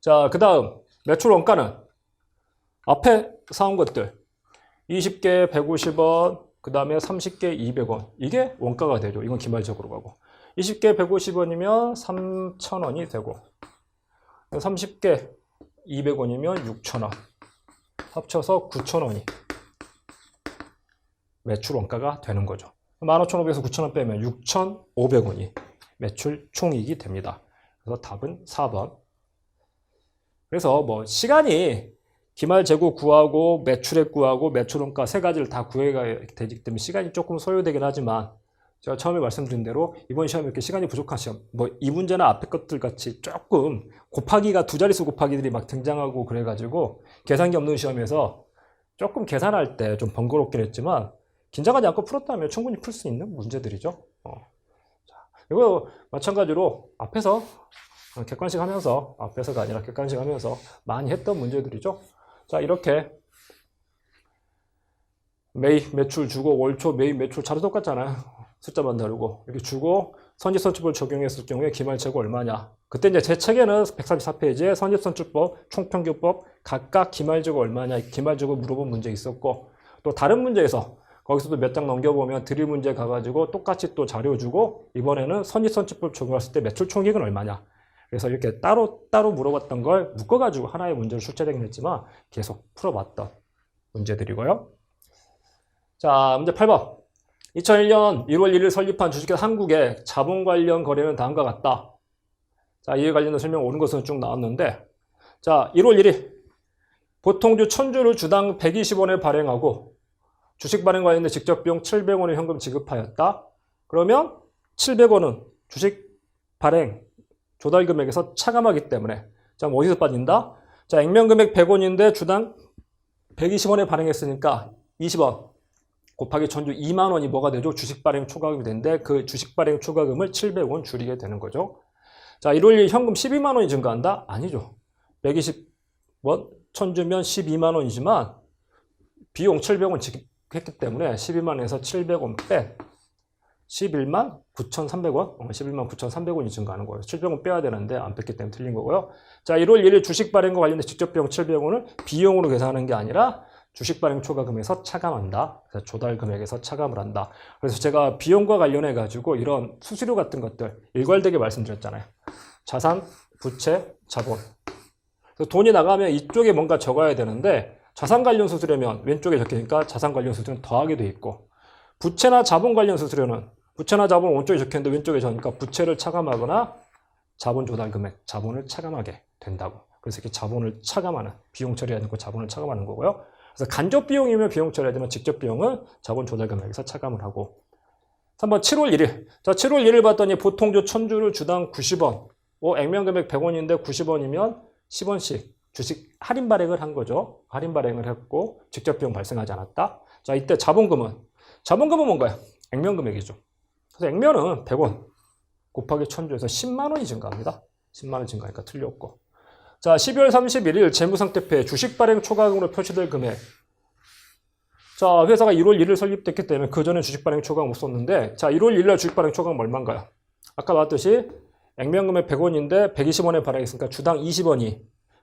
자, 그 다음 매출 원가는 앞에 사온 것들 20개 150원, 그 다음에 30개 200원. 이게 원가가 되죠. 이건 기말적으로 가고 20개 150원이면 3,000원이 되고 30개 200원이면 6,000원. 합쳐서 9,000원이 매출 원가가 되는 거죠. 15,500에서 9,000원 빼면 6,500원이 매출 총익이 됩니다. 그래서 답은 4번. 그래서 뭐 시간이 기말 재고 구하고 매출액 구하고 매출원가 세 가지를 다 구해야 되기 때문에 시간이 조금 소요되긴 하지만 제가 처음에 말씀드린 대로 이번 시험이 이렇게 시간이 부족한 시험, 뭐 이 문제나 앞에 것들 같이 조금 곱하기가 두 자릿수 곱하기들이 막 등장하고 그래가지고 계산기 없는 시험에서 조금 계산할 때 좀 번거롭긴 했지만 긴장하지 않고 풀었다면 충분히 풀 수 있는 문제들이죠. 자, 이거 마찬가지로 앞에서 객관식 하면서, 앞에서가 아니라 객관식 하면서 많이 했던 문제들이죠. 자, 이렇게 매입 매출 주고 월초 매입 매출 자료 똑같잖아요. 숫자만 다르고 이렇게 주고 선입선출법을 적용했을 경우에 기말 재고 얼마냐. 그때 이제 제 책에는 134페이지에 선입선출법, 총평균법 각각 기말 재고 얼마냐, 기말 재고 물어본 문제 있었고 또 다른 문제에서 거기서도 몇 장 넘겨보면 드릴 문제 가가지고 똑같이 또 자료 주고 이번에는 선지선취법 적용했을 때 매출 총액은 얼마냐. 그래서 이렇게 따로 물어봤던 걸 묶어가지고 하나의 문제로 출제되긴 했지만 계속 풀어봤던 문제들이고요. 자, 문제 8번. 2001년 1월 1일 설립한 주식회사 한국의 자본 관련 거래는 다음과 같다. 자, 이에 관련된 설명 옳은 것은 쭉 나왔는데, 자, 1월 1일 보통주 1000주를 주당 120원에 발행하고 주식 발행 관련된 직접 비용 700원의 현금 지급하였다. 그러면 700원은 주식 발행 조달 금액에서 차감하기 때문에, 자, 어디서 빠진다? 자, 액면 금액 100원인데 주당 120원에 발행했으니까 20원 곱하기 1000주 2만 원이 뭐가 되죠? 주식 발행 초과금이 되는데 그 주식 발행 초과금을 700원 줄이게 되는 거죠. 자, 1월 1일 현금 12만 원이 증가한다? 아니죠. 120원 1000주면 12만 원이지만 비용 700원 지급했기 때문에 12만 원에서 700원 뺀 11만 9,300원? 11만 9,300원이 증가하는 거예요. 700원 빼야 되는데 안 뺐기 때문에 틀린 거고요. 자, 1월 1일 주식 발행과 관련된 직접 비용 700원을 비용으로 계산하는 게 아니라 주식 발행 초과금에서 차감한다. 그래서 조달 금액에서 차감을 한다. 그래서 제가 비용과 관련해 가지고 이런 수수료 같은 것들 일괄되게 말씀드렸잖아요. 자산, 부채, 자본. 그래서 돈이 나가면 이쪽에 뭔가 적어야 되는데 자산 관련 수수료면 왼쪽에 적히니까 자산 관련 수수료는 더하게 돼 있고 부채나 자본 관련 수수료는 부채나 자본은 오른쪽에 적혔는데 왼쪽에 적으니까 부채를 차감하거나 자본 조달 금액, 자본을 차감하게 된다고. 그래서 이렇게 자본을 차감하는, 비용 처리하지 않고 자본을 차감하는 거고요. 그래서 간접 비용이면 비용 처리하지만 직접 비용은 자본 조달 금액에서 차감을 하고. 3번 7월 1일. 자, 7월 1일 봤더니 보통주 1000주를 주당 90원. 액면 금액 100원인데 90원이면 10원씩 주식 할인 발행을 한 거죠. 할인 발행을 했고 직접 비용 발생하지 않았다. 자, 이때 자본금은 뭔가요? 액면 금액이죠. 그래서 액면은 100원 곱하기 1000주에서 10만 원이 증가합니다. 10만 원 증가하니까 틀렸고. 자, 12월 31일 재무상태표에 주식 발행 초과금으로 표시될 금액. 자, 회사가 1월 1일 설립됐기 때문에 그 전에 주식 발행 초과금 못 썼는데, 자, 1월 1일 주식 발행 초과금 얼마인가요? 아까 봤듯이 액면 금액 100원인데 120원에 발행했으니까 주당 20원이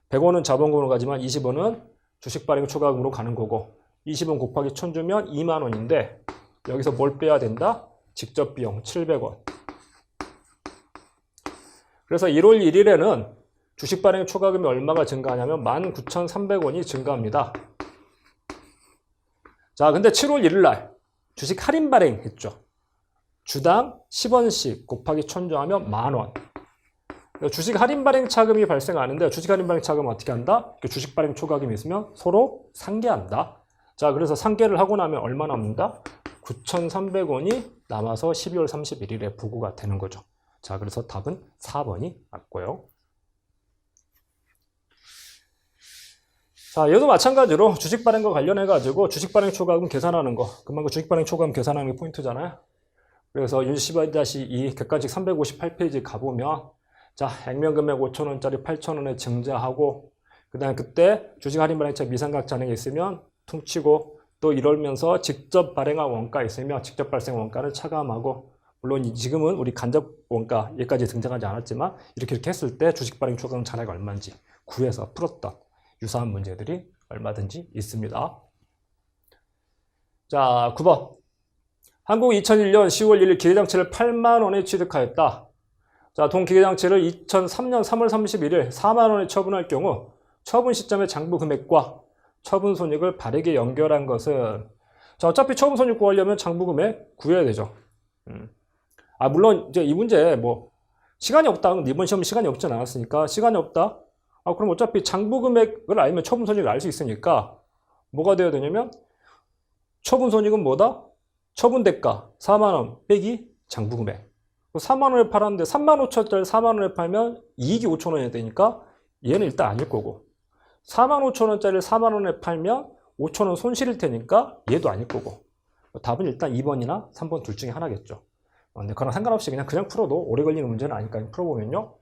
100원은 자본금으로 가지만 20원은 주식 발행 초과금으로 가는 거고 20원 곱하기 1000주면 2만 원인데 여기서 뭘 빼야 된다? 직접 비용 700원. 그래서 1월 1일에는 주식 발행 초과금이 얼마가 증가하냐면 19,300원이 증가합니다. 자, 근데 7월 1일 날 주식 할인 발행했죠. 주당 10원씩 곱하기 1000주 하면 만원. 주식 할인 발행 차금이 발생하는데 주식 할인 발행 차금은 어떻게 한다? 주식 발행 초과금이 있으면 서로 상계한다. 자, 그래서 상계를 하고 나면 얼마 남는다? 9,300원이 남아서 12월 31일에 부고가 되는 거죠. 자, 그래서 답은 4번이 맞고요. 자, 얘도 마찬가지로 주식 발행과 관련해가지고 주식 발행 초과금 계산하는 거. 금방 그 주식 발행 초과금 계산하는 게 포인트잖아요. 그래서 윤시 12-2 객관식 358페이지 가보면 자, 액면 금액 5,000원짜리 8,000원에 증자하고 그 다음에 그때 주식 할인 발행차 미상각 잔액이 있으면 퉁치고 또 이러면서 직접 발행한 원가 있으면 직접 발생 원가를 차감하고 물론 지금은 우리 간접 원가 여기까지 등장하지 않았지만 이렇게 했을 때 주식 발행 초과금 잔액이 얼마인지 구해서 풀었던 유사한 문제들이 얼마든지 있습니다. 자, 9번. 한국이 2001년 10월 1일 기계장치를 8만 원에 취득하였다. 자, 동기계장치를 2003년 3월 31일 4만 원에 처분할 경우 처분 시점의 장부 금액과 처분 손익을 바르게 연결한 것은 자, 어차피 처분 손익 구하려면 장부 금액 구해야 되죠. 물론 이제 이 문제 뭐 시간이 없다. 이번 시험 시간이 없진 않았으니까 시간이 없다. 그럼 어차피 장부 금액을 알면 처분 손익을 알 수 있으니까 뭐가 되어야 되냐면 처분 손익은 뭐다? 처분 대가 4만 원 빼기 장부 금액. 4만 원에 팔았는데 3만 5천원짜리 4만 원에 팔면 이익이 5천 원이 되니까 얘는 일단 아닐 거고 4만 5천 원짜리 4만 원에 팔면 5천 원 손실일 테니까 얘도 아닐 거고 답은 일단 2번이나 3번 둘 중에 하나겠죠. 근데 그거랑 상관없이 그냥 풀어도 오래 걸리는 문제는 아니까 풀어보면요.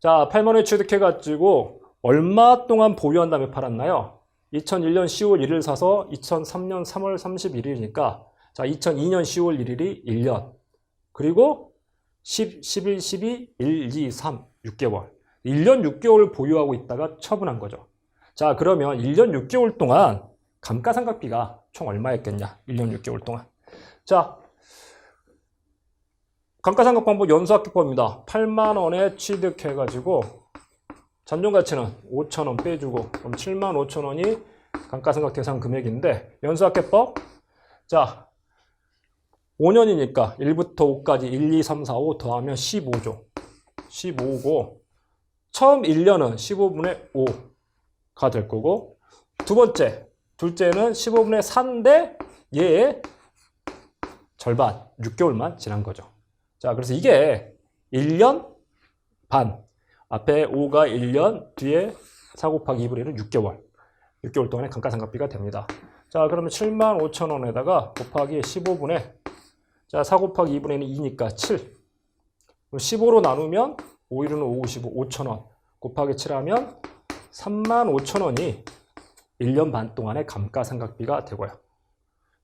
자, 8만 원에 취득해가지고 얼마 동안 보유한 다음에 팔았나요? 2001년 10월 1일 사서 2003년 3월 31일이니까 자, 2002년 10월 1일이 1년 그리고 11, 12, 1, 2, 3, 6개월 1년 6개월을 보유하고 있다가 처분한 거죠. 자, 그러면 1년 6개월 동안 감가상각비가 총 얼마였겠냐? 1년 6개월 동안. 자, 감가상각 방법 연수합계법입니다. 8만 원에 취득해가지고 잔존가치는 5천 원 빼주고 그럼 7만 5천 원이 감가상각 대상 금액인데 연수합계법 자 5년이니까 1부터 5까지 1, 2, 3, 4, 5 더하면 15조 15고 처음 1년은 15분의 5가 될 거고 둘째는 15분의 4인데 얘의 절반 6개월만 지난 거죠. 자, 그래서 이게 1년 반 앞에 5가 1년 뒤에 4 곱하기 2분의 1은 6개월 동안의 감가상각비가 됩니다. 자, 그러면 7만 5천 원에다가 곱하기 15분의 자, 4 곱하기 2분의 2니까 7 15로 나누면 5, 1은 5, 55, 5천 원 곱하기 7하면 3만 5천 원이 1년 반 동안의 감가상각비가 되고요.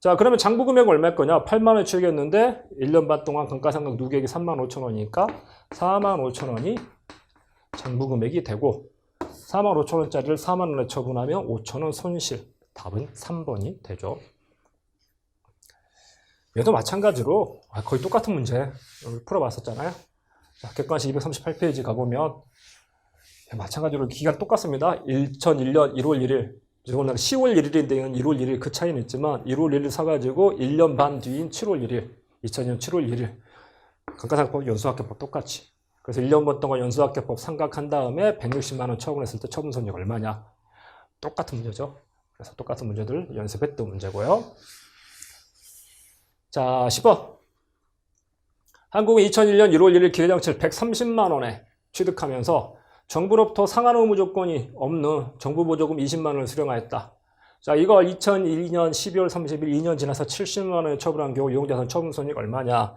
자, 그러면 장부금액 얼마일 거냐? 8만 원 취득했는데 1년 반 동안 감가상각 누계액이 3만 5천 원이니까 4만 5천 원이 장부금액이 되고 4만 5천 원짜리를 4만 원에 처분하면 5천 원 손실. 답은 3번이 되죠. 얘도 마찬가지로 거의 똑같은 문제 풀어봤었잖아요. 자, 객관식 238페이지 가보면 마찬가지로 기간 똑같습니다. 2001년 1월 1일 오늘 10월 1일인데 1월 1일 그 차이는 있지만 1월 1일 사가지고 1년 반 뒤인 7월 1일 2000년 7월 1일 감가상각법 연수합계법 똑같이 그래서 1년 반 동안 연수합계법 상각한 다음에 160만 원 처분했을 때 처분손익 얼마냐 똑같은 문제죠. 그래서 똑같은 문제들 연습했던 문제고요. 자 10번 한국은 2001년 1월 1일 기회장치를 130만 원에 취득하면서 정부로부터 상환 의무 조건이 없는 정부보조금 20만 원을 수령하였다. 자, 이걸 2002년 12월 30일 2년 지나서 70만 원에 처분한 경우 유용자산 처분손익 얼마냐.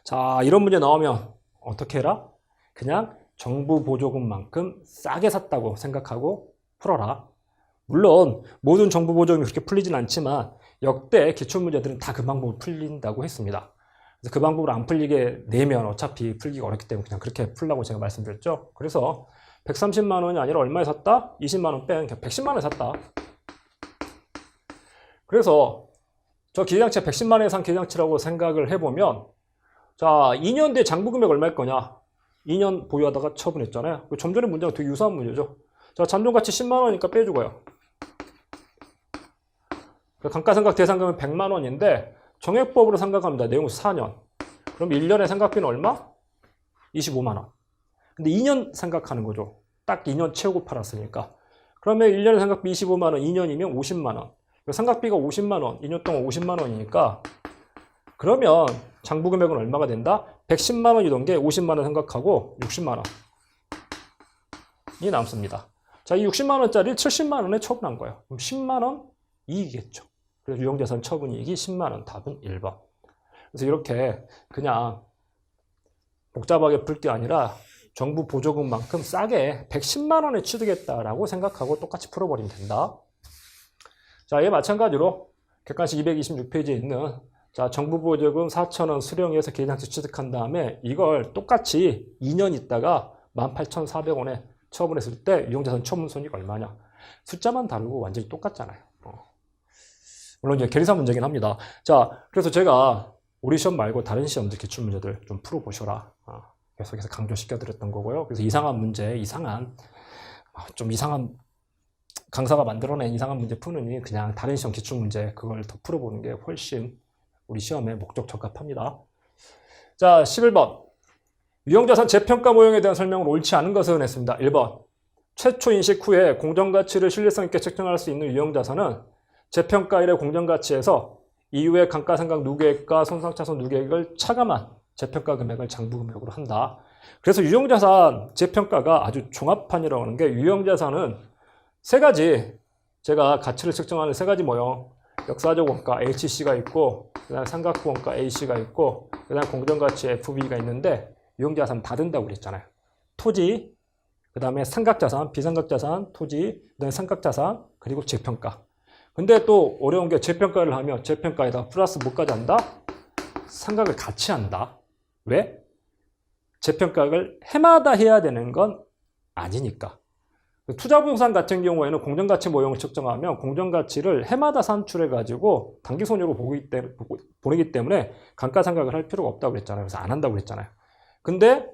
자, 이런 문제 나오면 어떻게 해라? 그냥 정부보조금만큼 싸게 샀다고 생각하고 풀어라. 물론 모든 정부보조금이 그렇게 풀리진 않지만 역대 기출문제들은 다 그 방법으로 풀린다고 했습니다. 그래서 그 방법으로 안 풀리게 내면 어차피 풀기가 어렵기 때문에 그냥 그렇게 풀라고 제가 말씀드렸죠. 그래서 130만 원이 아니라 얼마에 샀다? 20만 원 뺀 110만 원에 샀다. 그래서 저 기회장치 110만 원 이상 기회장치라고 생각을 해보면 자 2년 뒤에 장부금액 얼마일 거냐? 2년 보유하다가 처분했잖아요. 좀 전에 문제가 되게 유사한 문제죠. 자 잔존가치 10만 원이니까 빼주고요. 감가상각 대상금은 100만 원인데 정액법으로 생각합니다. 내용 4년. 그럼 1년에 생각비는 얼마? 25만 원. 근데 2년 생각하는 거죠. 딱 2년 채우고 팔았으니까. 그러면 1년에 생각비 25만 원, 2년이면 50만 원. 생각비가 50만 원, 2년 동안 50만 원이니까 그러면 장부금액은 얼마가 된다? 110만 원이던 게 50만 원 생각하고 60만 원이 남습니다. 자, 이 60만 원짜리 70만 원에 처분한 거예요. 그럼 10만 원 이익이겠죠. 그래서 유용자산 처분 이익이 10만 원. 답은 1번. 그래서 이렇게 그냥 복잡하게 풀 게 아니라 정부 보조금만큼 싸게 110만 원에 취득했다라고 생각하고 똑같이 풀어버리면 된다. 자, 얘 마찬가지로 객관식 226페이지에 있는 자, 정부 보조금 4,000원 수령해서 기회장치 취득한 다음에 이걸 똑같이 2년 있다가 18,400원에 처분했을 때 유용자산 처분손익 얼마냐. 숫자만 다르고 완전히 똑같잖아요. 물론 이제 계리사 문제긴 합니다. 자, 그래서 제가 우리 시험 말고 다른 시험들 기출문제들 좀 풀어보셔라. 계속해서 강조시켜드렸던 거고요. 그래서 이상한 문제, 좀 이상한 강사가 만들어낸 이상한 문제 푸느니 그냥 다른 시험 기출문제 그걸 더 풀어보는 게 훨씬 우리 시험에 목적 적합합니다. 자, 11번. 유형자산 재평가 모형에 대한 설명을 옳지 않은 것은 했습니다. 1번. 최초 인식 후에 공정가치를 신뢰성 있게 측정할 수 있는 유형자산은 재평가일의 공정가치에서 이후에 감가상각 누계액과 손상차손 누계액을 차감한 재평가 금액을 장부금액으로 한다. 그래서 유형자산 재평가가 아주 종합판이라고 하는 게 유형자산은 세 가지 제가 가치를 측정하는 세 가지 모형 역사적 원가 HC가 있고 그다음에 삼각부 원가 AC가 있고 그다음에 공정가치 FB가 있는데 유형자산 다 든다고 그랬잖아요. 토지, 그다음에 삼각자산, 비삼각자산, 토지, 그다음에 삼각자산 그리고 재평가. 근데 또 어려운 게 재평가를 하면 재평가에다 플러스 뭐까지 한다? 삼각을 같이 한다. 왜? 재평가를 해마다 해야 되는 건 아니니까. 투자부동산 같은 경우에는 공정가치 모형을 측정하면 공정가치를 해마다 산출해가지고 단기손익으로 보내기 때문에 감가상각을 할 필요가 없다고 그랬잖아요. 그래서 안 한다고 그랬잖아요. 근데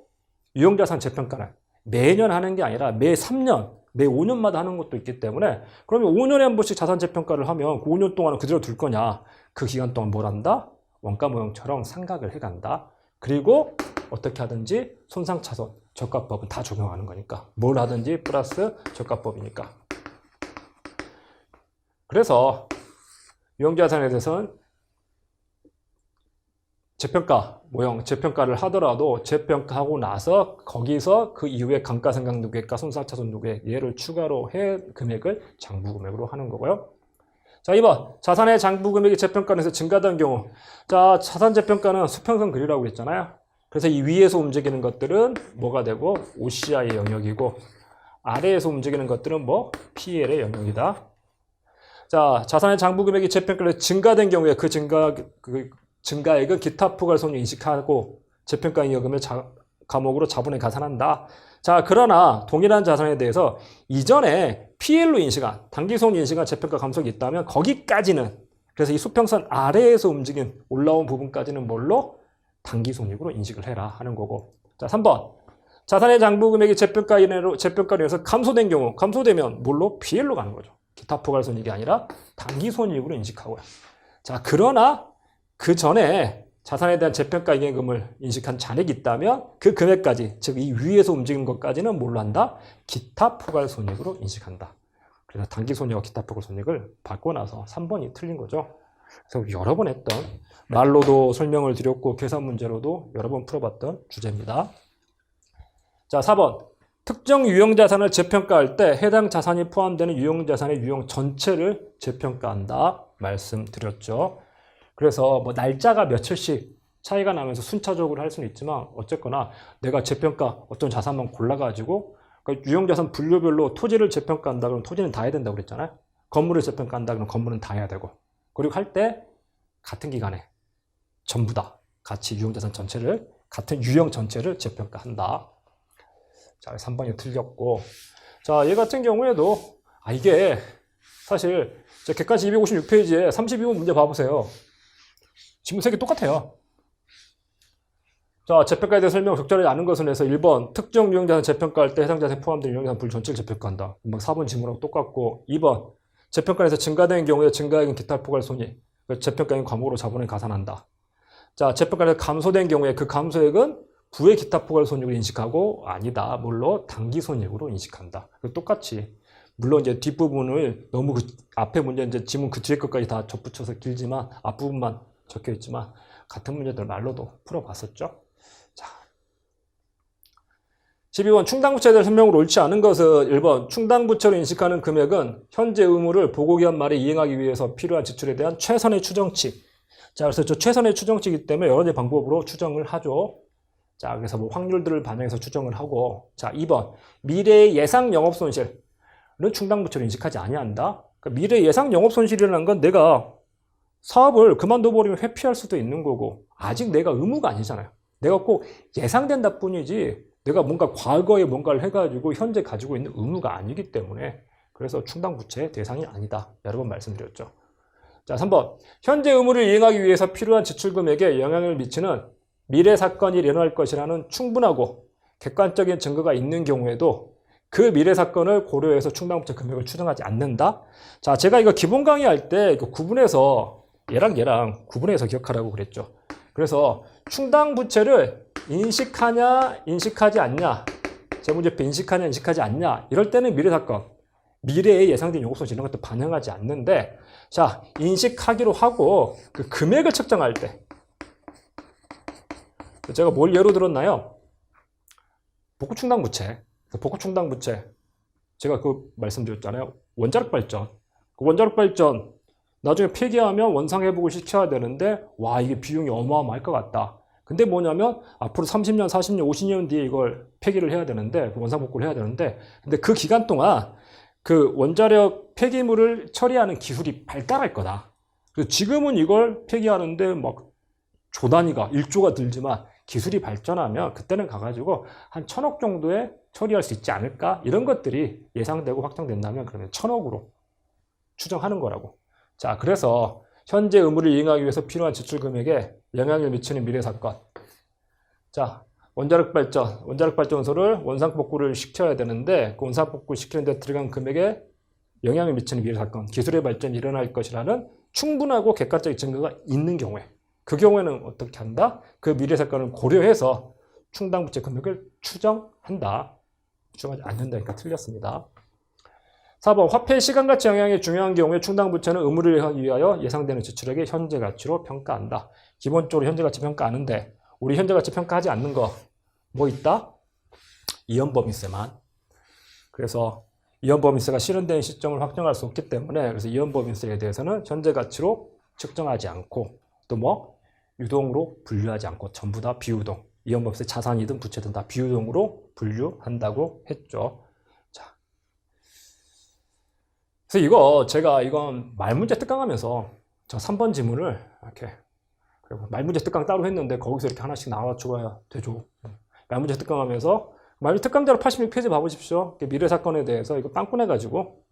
유형자산 재평가는 매년 하는 게 아니라 매 3년, 매 5년마다 하는 것도 있기 때문에 그러면 5년에 한 번씩 자산 재평가를 하면 그 5년 동안은 그대로 둘 거냐? 그 기간 동안 뭘 한다? 원가 모형처럼 상각을 해간다. 그리고 어떻게 하든지 손상차손, 저가법은 다 적용하는 거니까 뭘 하든지 플러스 저가법이니까. 그래서 유형자산에 대해서는 재평가 모형, 재평가를 하더라도 재평가하고 나서 거기서 그 이후에 감가상각 누계과 손상차손 누계 얘를 추가로 해 금액을 장부금액으로 하는 거고요. 자, 2번 자산의 장부금액이 재평가에서 증가된 경우. 자, 자산 재평가는 수평선 그리라고 했잖아요. 그래서 이 위에서 움직이는 것들은 뭐가 되고 OCI의 영역이고 아래에서 움직이는 것들은 뭐 PL의 영역이다. 자, 자산의 장부금액이 재평가로 증가된 경우에 그 증가액은 기타 포괄손익 인식하고 재평가 잉여금을 감옥으로 자본에 가산한다. 자, 그러나 동일한 자산에 대해서 이전에 PL로 인식한 단기손익 인식한 재평가 감속이 있다면 거기까지는 그래서 이 수평선 아래에서 움직인 올라온 부분까지는 뭘로? 단기손익으로 인식을 해라 하는 거고. 자, 3번 자산의 장부금액이 재평가로 인해서 감소된 경우 감소되면 뭘로? PL로 가는 거죠. 기타 포괄손익이 아니라 단기손익으로 인식하고요. 자, 그러나 그 전에 자산에 대한 재평가 잉여금을 인식한 잔액이 있다면 그 금액까지, 즉 이 위에서 움직이는 것까지는 뭘로 한다? 기타 포괄손익으로 인식한다. 그래서 단기손익과 기타 포괄손익을 받고 나서 3번이 틀린 거죠. 그래서 여러 번 했던 말로도 설명을 드렸고 계산 문제로도 여러 번 풀어봤던 주제입니다. 자, 4번 특정 유형자산을 재평가할 때 해당 자산이 포함되는 유형자산의 유형 전체를 재평가한다 말씀드렸죠. 그래서 뭐 날짜가 며칠씩 차이가 나면서 순차적으로 할 수는 있지만 어쨌거나 내가 재평가 어떤 자산만 골라가지고 그러니까 유형자산 분류별로 토지를 재평가한다 그러면 토지는 다 해야 된다고 그랬잖아요. 건물을 재평가한다 그러면 건물은 다 해야 되고 그리고 할 때 같은 기간에 전부 다 같이 유형자산 전체를 같은 유형 전체를 재평가한다. 자, 3번이 틀렸고 자, 얘 같은 경우에도 이게 사실 객관식 256페이지에 32번 문제 봐보세요. 지문 3개 똑같아요. 자, 재평가에 대해 설명을 적절하지 않은 것은 해서 1번 특정 유형자산 재평가할 때 해당 자산에 포함된 유형자산 분류 전체를 재평가한다. 4번 지문하고 똑같고 2번 재평가에서 증가된 경우에 증가액은 기타 포괄손익 재평가액 과목으로 자본에 가산한다. 자, 재평가에서 감소된 경우에 그 감소액은 부의 기타 포괄손익을 인식하고 아니다. 뭘로? 단기손익으로 인식한다. 똑같이 물론 이제 뒷부분을 너무 앞에 문제 이제 지문 그 뒤에 것까지 다 접붙여서 길지만 앞부분만 적혀 있지만 같은 문제들 말로도 풀어봤었죠. 자, 12번 충당부채에 대한 설명으로 옳지 않은 것은 1번 충당부채로 인식하는 금액은 현재 의무를 보고기한 말에 이행하기 위해서 필요한 지출에 대한 최선의 추정치. 자, 그래서 저 최선의 추정치이기 때문에 여러 가지 방법으로 추정을 하죠. 자, 그래서 뭐 확률들을 반영해서 추정을 하고. 자, 2번 미래의 예상 영업손실은 충당부채로 인식하지 아니한다. 그러니까 미래 예상 영업손실이라는 건 내가 사업을 그만둬버리면 회피할 수도 있는 거고 아직 내가 의무가 아니잖아요. 내가 꼭 예상된다 뿐이지 내가 뭔가 과거에 뭔가를 해가지고 현재 가지고 있는 의무가 아니기 때문에 그래서 충당부채 대상이 아니다. 여러 번 말씀드렸죠. 자, 3번 현재 의무를 이행하기 위해서 필요한 지출금액에 영향을 미치는 미래 사건이 일어날 것이라는 충분하고 객관적인 증거가 있는 경우에도 그 미래 사건을 고려해서 충당부채 금액을 추정하지 않는다. 자, 제가 이거 기본 강의할 때 구분해서 얘랑 구분해서 기억하라고 그랬죠. 그래서 충당부채를 인식하냐 인식하지 않냐 재무제표 인식하냐 인식하지 않냐 이럴 때는 미래사건 미래에 예상된 영업손실 이런 것도 반영하지 않는데 자 인식하기로 하고 그 금액을 측정할 때 제가 뭘 예로 들었나요? 복구충당부채 복구충당부채 제가 그 말씀드렸잖아요. 원자력 발전 그 원자력 발전 나중에 폐기하면 원상회복을 시켜야 되는데 와 이게 비용이 어마어마할 것 같다. 근데 뭐냐면 앞으로 30년, 40년, 50년 뒤에 이걸 폐기를 해야 되는데 원상복구를 해야 되는데 근데 그 기간 동안 그 원자력 폐기물을 처리하는 기술이 발달할 거다. 그래서 지금은 이걸 폐기하는데 막 조 단위가 1조가 들지만 기술이 발전하면 그때는 가가지고 한 1000억 정도의 처리할 수 있지 않을까? 이런 것들이 예상되고 확정된다면 그러면 1,000억으로 추정하는 거라고. 자, 그래서 현재 의무를 이행하기 위해서 필요한 지출 금액에 영향을 미치는 미래 사건. 자, 원자력 발전소를 원상복구를 시켜야 되는데 그 원상복구 시키는 데 들어간 금액에 영향을 미치는 미래 사건, 기술의 발전이 일어날 것이라는 충분하고 객관적인 증거가 있는 경우에 그 경우에는 어떻게 한다? 그 미래 사건을 고려해서 충당부채 금액을 추정한다. 추정하지 않는다니까 틀렸습니다. 4번 화폐의 시간가치 영향이 중요한 경우에 충당부채는 의무를 하기 위하여 예상되는 지출액의 현재가치로 평가한다. 기본적으로 현재가치 평가하는데 우리 현재가치 평가하지 않는 거 뭐 있다? 이연법인세만. 그래서 이연법인세가 실현되는 시점을 확정할 수 없기 때문에 그래서 이연법인세에 대해서는 현재가치로 측정하지 않고 또 뭐 유동으로 분류하지 않고 전부 다 비유동. 이연법인세 자산이든 부채든 다 비유동으로 분류한다고 했죠. 자, 그래서 이건 말문제 특강하면서 저 3번 지문을 이렇게 말문제 특강 따로 했는데 거기서 이렇게 하나씩 나와줘야 되죠. 말문제 특강하면서 말문제 특강자로 86페이지 봐보십시오. 미래 사건에 대해서 이거 빵꾸내가지고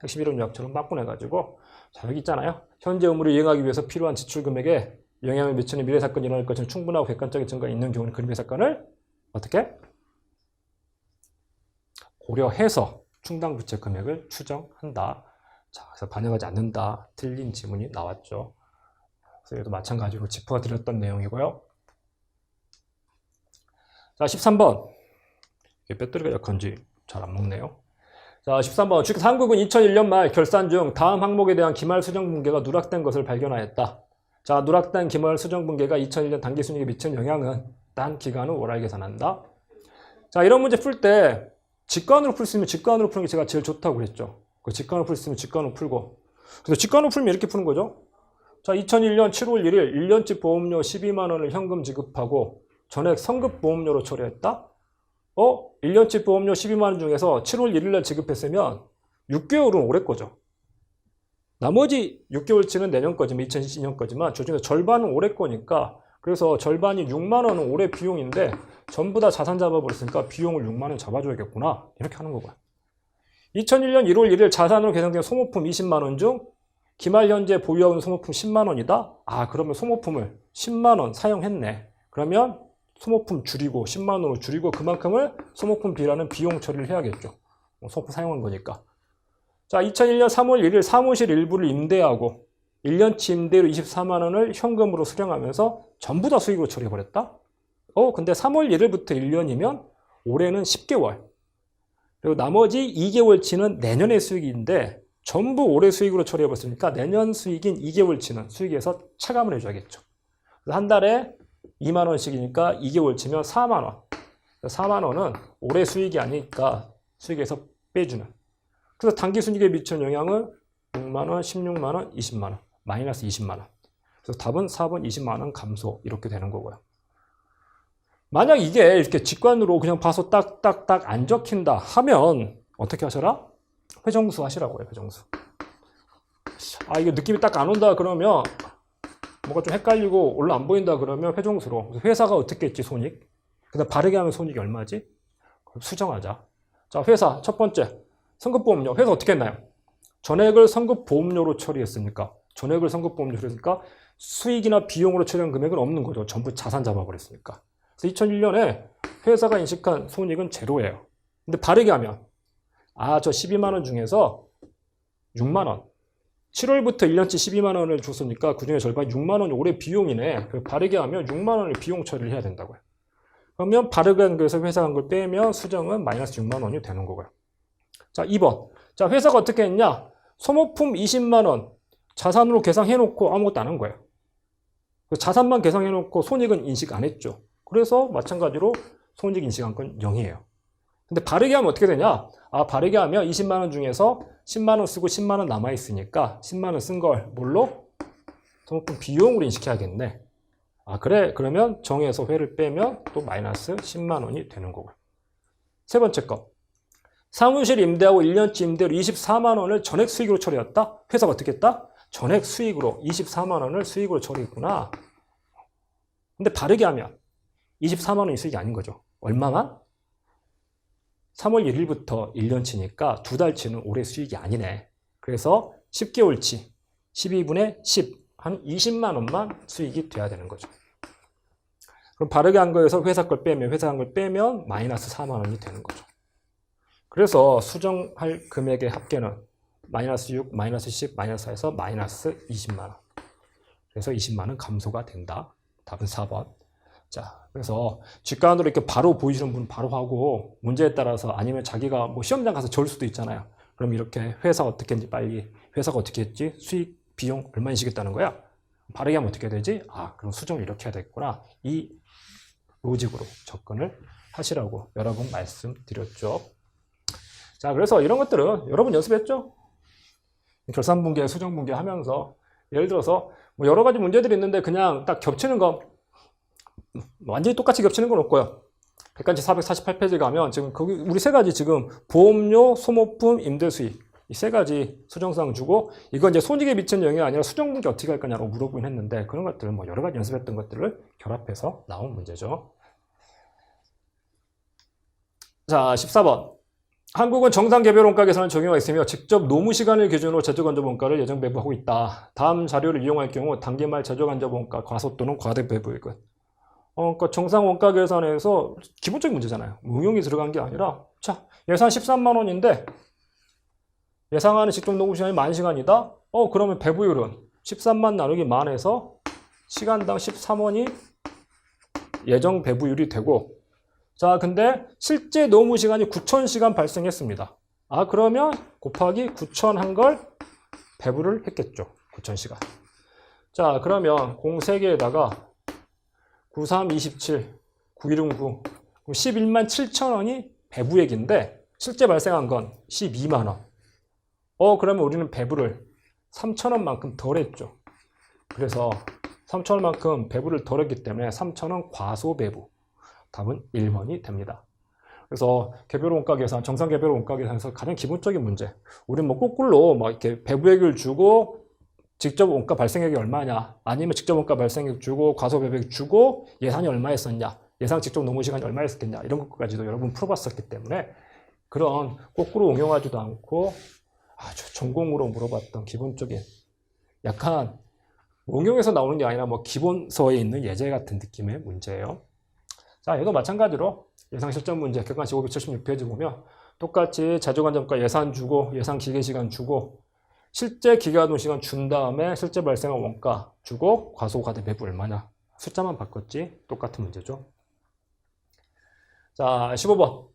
핵심 이론 요약처럼 빵꾸내가지고 자, 여기 있잖아요. 현재 의무를 이행하기 위해서 필요한 지출 금액에 영향을 미치는 미래 사건이 일어날 것은 충분하고 객관적인 증거가 있는 경우는 그 미래 사건을 어떻게? 고려해서 충당부채 금액을 추정한다. 자, 그래서 반영하지 않는다. 틀린 지문이 나왔죠. 그래서 이것도 마찬가지로 짚어드렸던 내용이고요. 자, 13번. 배터리가 약한지 잘 안 먹네요. 자, 13번. 한국은 2001년 말 결산 중 다음 항목에 대한 기말 수정분계가 누락된 것을 발견하였다. 자, 누락된 기말 수정분계가 2001년 당기순이익에 미친 영향은 딴 기간 후 월할 계산한다. 자, 이런 문제 풀 때 직관으로 풀 수 있으면 직관으로 푸는 게 제가 제일 좋다고 그랬죠. 그 직관으로 풀 수 있으면 직관으로 풀고. 그래서 직관으로 풀면 이렇게 푸는 거죠. 자, 2001년 7월 1일 1년치 보험료 12만 원을 현금 지급하고 전액 성급보험료로 처리했다? 1년치 보험료 12만 원 중에서 7월 1일 날 지급했으면 6개월은 올해 거죠. 나머지 6개월치는 내년 거지만 2022년 거지만 저중에 절반은 올해 거니까 그래서 절반이 6만 원은 올해 비용인데 전부 다 자산 잡아버렸으니까 비용을 6만 원 잡아줘야겠구나. 이렇게 하는 거고요. 2001년 1월 1일 자산으로 계산된 소모품 20만 원 중 기말 현재 보유하고 있는 소모품 10만 원이다? 아, 그러면 소모품을 10만 원 사용했네. 그러면 소모품 줄이고 10만 원으로 줄이고 그만큼을 소모품 B라는 비용 처리를 해야겠죠. 소모품 사용한 거니까. 자, 2001년 3월 1일 사무실 일부를 임대하고 1년치 임대료 24만 원을 현금으로 수령하면서 전부 다 수익으로 처리해버렸다? 근데 3월 1일부터 1년이면 올해는 10개월. 그리고 나머지 2개월치는 내년의 수익인데 전부 올해 수익으로 처리해버렸으니까 내년 수익인 2개월치는 수익에서 차감을 해줘야겠죠. 그래서 한 달에 2만 원씩이니까 2개월치면 4만 원. 4만 원은 올해 수익이 아니니까 수익에서 빼주는. 그래서 당기순이익에 미치는 영향은 6만 원, 16만 원, 20만 원. 마이너스 20만 원. 그래서 답은 4번 20만 원 감소 이렇게 되는 거고요. 만약 이게 이렇게 직관으로 그냥 봐서 딱딱딱 안 적힌다 하면 어떻게 하셔라? 회정수 하시라고요. 회정수. 아, 이게 느낌이 딱 안 온다 그러면 뭐가 좀 헷갈리고 올라 안 보인다 그러면 회정수로. 회사가 어떻게 했지 손익? 그다음 바르게 하면 손익이 얼마지? 수정하자. 자, 회사 첫 번째 성급보험료. 회사 어떻게 했나요? 전액을 성급보험료로 처리했으니까 전액을 성급보험료로 처리했으니까 수익이나 비용으로 처리한 금액은 없는 거죠. 전부 자산 잡아버렸으니까. 그래서 2001년에 회사가 인식한 손익은 제로예요. 근데 바르게 하면 저 12만 원 중에서 6만 원 7월부터 1년치 12만 원을 줬으니까 그중에 절반이 6만 원이 올해 비용이네. 바르게 하면 6만 원을 비용 처리를 해야 된다고요. 그러면 바르게 한 거에서 회사가 한 걸 빼면 수정은 마이너스 6만 원이 되는 거고요. 자, 2번. 자, 회사가 어떻게 했냐? 소모품 20만 원 자산으로 계상해놓고 아무것도 안 한 거예요. 자산만 계상해놓고 손익은 인식 안 했죠. 그래서 마찬가지로 손익 인식한 건 0이에요. 근데 바르게 하면 어떻게 되냐? 바르게 하면 20만 원 중에서 10만 원 쓰고 10만 원 남아있으니까 10만 원 쓴 걸 뭘로? 소모품 비용으로 인식해야겠네. 그래? 그러면 정에서 회를 빼면 또 마이너스 10만 원이 되는 거고요. 세 번째 거. 사무실 임대하고 1년치 임대료 24만 원을 전액 수익으로 처리했다? 회사가 어떻게 했다? 전액 수익으로 24만 원을 수익으로 처리했구나. 근데 바르게 하면 24만 원이 수익이 아닌 거죠. 얼마만? 3월 1일부터 1년치니까 2달치는 올해 수익이 아니네. 그래서 10개월치 12분의 10, 한 20만 원만 수익이 돼야 되는 거죠. 그럼 바르게 한 거에서 회사 걸 빼면, 회사 한 걸 빼면 마이너스 4만 원이 되는 거죠. 그래서 수정할 금액의 합계는 마이너스 6, 마이너스 10, 마이너스 4에서 마이너스 20만 원. 그래서 20만 원 감소가 된다. 답은 4번. 자, 그래서 직관으로 이렇게 바로 보이시는 분은 바로 하고, 문제에 따라서 아니면 자기가 뭐 시험장 가서 절 수도 있잖아요. 그럼 이렇게 회사 어떻게 했는지 빨리, 회사가 어떻게 했지? 수익, 비용 얼마 인식했다는 거야? 바르게 하면 어떻게 되지? 아, 그럼 수정을 이렇게 해야 되겠구나. 이 로직으로 접근을 하시라고 여러 번 말씀드렸죠. 자, 그래서 이런 것들은 여러분 연습했죠? 결산분계, 수정분계 하면서 예를 들어서 뭐 여러 가지 문제들이 있는데 그냥 딱 겹치는 거 완전히 똑같이 겹치는 건 없고요. 객관식 448페이지 가면 지금 거기 우리 세 가지 지금 보험료, 소모품, 임대수익 이 세 가지 수정사항 주고 이건 이제 손익에 미치는 영향이 아니라 수정분계 어떻게 할 거냐고 물어보긴 했는데 그런 것들은 뭐 여러 가지 연습했던 것들을 결합해서 나온 문제죠. 자, 14번. 한국은 정상개별원가 계산을 적용하고 있으며 직접 노무시간을 기준으로 제조간접원가를 예정 배부하고 있다. 다음 자료를 이용할 경우 단기말 제조간접원가 과소 또는 과대 배부액은 그러니까 정상원가 계산에서 기본적인 문제잖아요. 응용이 들어간 게 아니라 자, 예산 13만 원인데 예상하는 직접 노무시간이 10,000시간이다. 그러면 배부율은 13만 나누기 만에서 시간당 13원이 예정 배부율이 되고 자, 근데 실제 노무 시간이 9,000시간 발생했습니다. 아, 그러면 곱하기 9,000 한 걸 배부를 했겠죠. 9,000시간. 자, 그러면 공 3개에다가 93, 27, 9119, 11만 7천 원이 배부액인데 실제 발생한 건 12만 원. 그러면 우리는 배부를 3천 원만큼 덜 했죠. 그래서 3천 원만큼 배부를 덜 했기 때문에 3천 원 과소 배부. 답은 1번이 됩니다. 그래서 개별 원가 계산, 정상 개별 원가 계산에서 가장 기본적인 문제. 우리는 뭐 거꾸로 막 이렇게 배부액을 주고 직접 원가 발생액이 얼마냐, 아니면 직접 원가 발생액 주고 과소 배부액 주고 예산이 얼마였었냐, 예상 직접 노무 시간이 얼마였었겠냐 이런 것까지도 여러분 풀어봤었기 때문에 그런 거꾸로 응용하지도 않고 아주 전공으로 물어봤던 기본적인 약간 응용에서 나오는 게 아니라 뭐 기본서에 있는 예제 같은 느낌의 문제예요. 자, 얘도 마찬가지로 예상 실전 문제 객관식 576페이지 보면 똑같이 제조간접과 예산 주고 예상 기계시간 주고 실제 기계노동시간 준 다음에 실제 발생한 원가 주고 과소 과대 배부 얼마냐 숫자만 바꿨지 똑같은 문제죠. 자, 15번.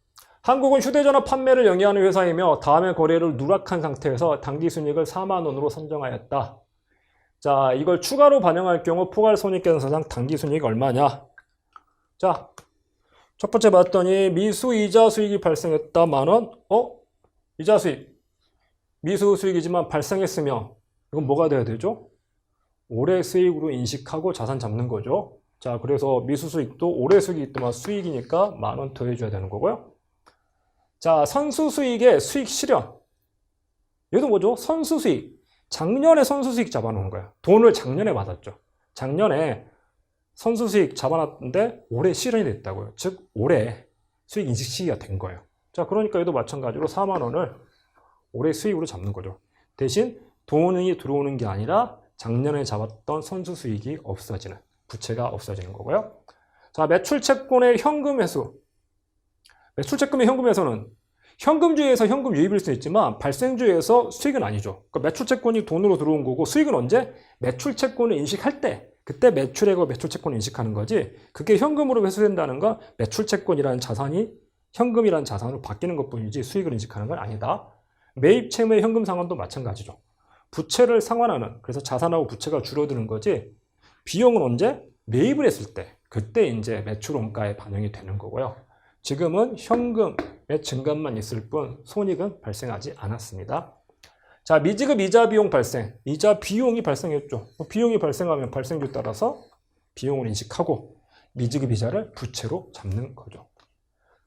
한국은 휴대전화 판매를 영위하는 회사이며 다음의 거래를 누락한 상태에서 당기순이익을 4만 원으로 선정하였다. 자, 이걸 추가로 반영할 경우 포괄손익계산서상 당기순이익 얼마냐? 자, 첫 번째 봤더니 미수 이자 수익이 발생했다. 만원. 이자 수익. 미수 수익이지만 발생했으며 이건 뭐가 돼야 되죠? 올해 수익으로 인식하고 자산 잡는 거죠. 자, 그래서 미수 수익도 올해 수익이 있더만 수익이니까 만원 더해줘야 되는 거고요. 자, 선수 수익의 수익 실현. 얘도 뭐죠? 선수 수익. 작년에 선수 수익 잡아놓은 거예요. 돈을 작년에 받았죠. 작년에 선수 수익 잡아놨는데 올해 실현이 됐다고요. 즉 올해 수익 인식 시기가 된 거예요. 자, 그러니까 얘도 마찬가지로 4만 원을 올해 수익으로 잡는 거죠. 대신 돈이 들어오는 게 아니라 작년에 잡았던 선수 수익이 없어지는, 부채가 없어지는 거고요. 자, 매출 채권의 현금 회수. 매출 채권의 현금 회수는 현금주의에서 현금 유입일 수 있지만 발생주의에서 수익은 아니죠. 그러니까 매출 채권이 돈으로 들어온 거고 수익은 언제? 매출 채권을 인식할 때 그때 매출액과 매출 채권을 인식하는 거지 그게 현금으로 회수된다는 건 매출 채권이라는 자산이 현금이라는 자산으로 바뀌는 것뿐이지 수익을 인식하는 건 아니다. 매입 채무의 현금 상환도 마찬가지죠. 부채를 상환하는 그래서 자산하고 부채가 줄어드는 거지 비용은 언제? 매입을 했을 때 그때 이제 매출 원가에 반영이 되는 거고요. 지금은 현금의 증감만 있을 뿐 손익은 발생하지 않았습니다. 자, 미지급 이자 비용 발생. 이자 비용이 발생했죠. 비용이 발생하면 발생주에 따라서 비용을 인식하고 미지급 이자를 부채로 잡는 거죠.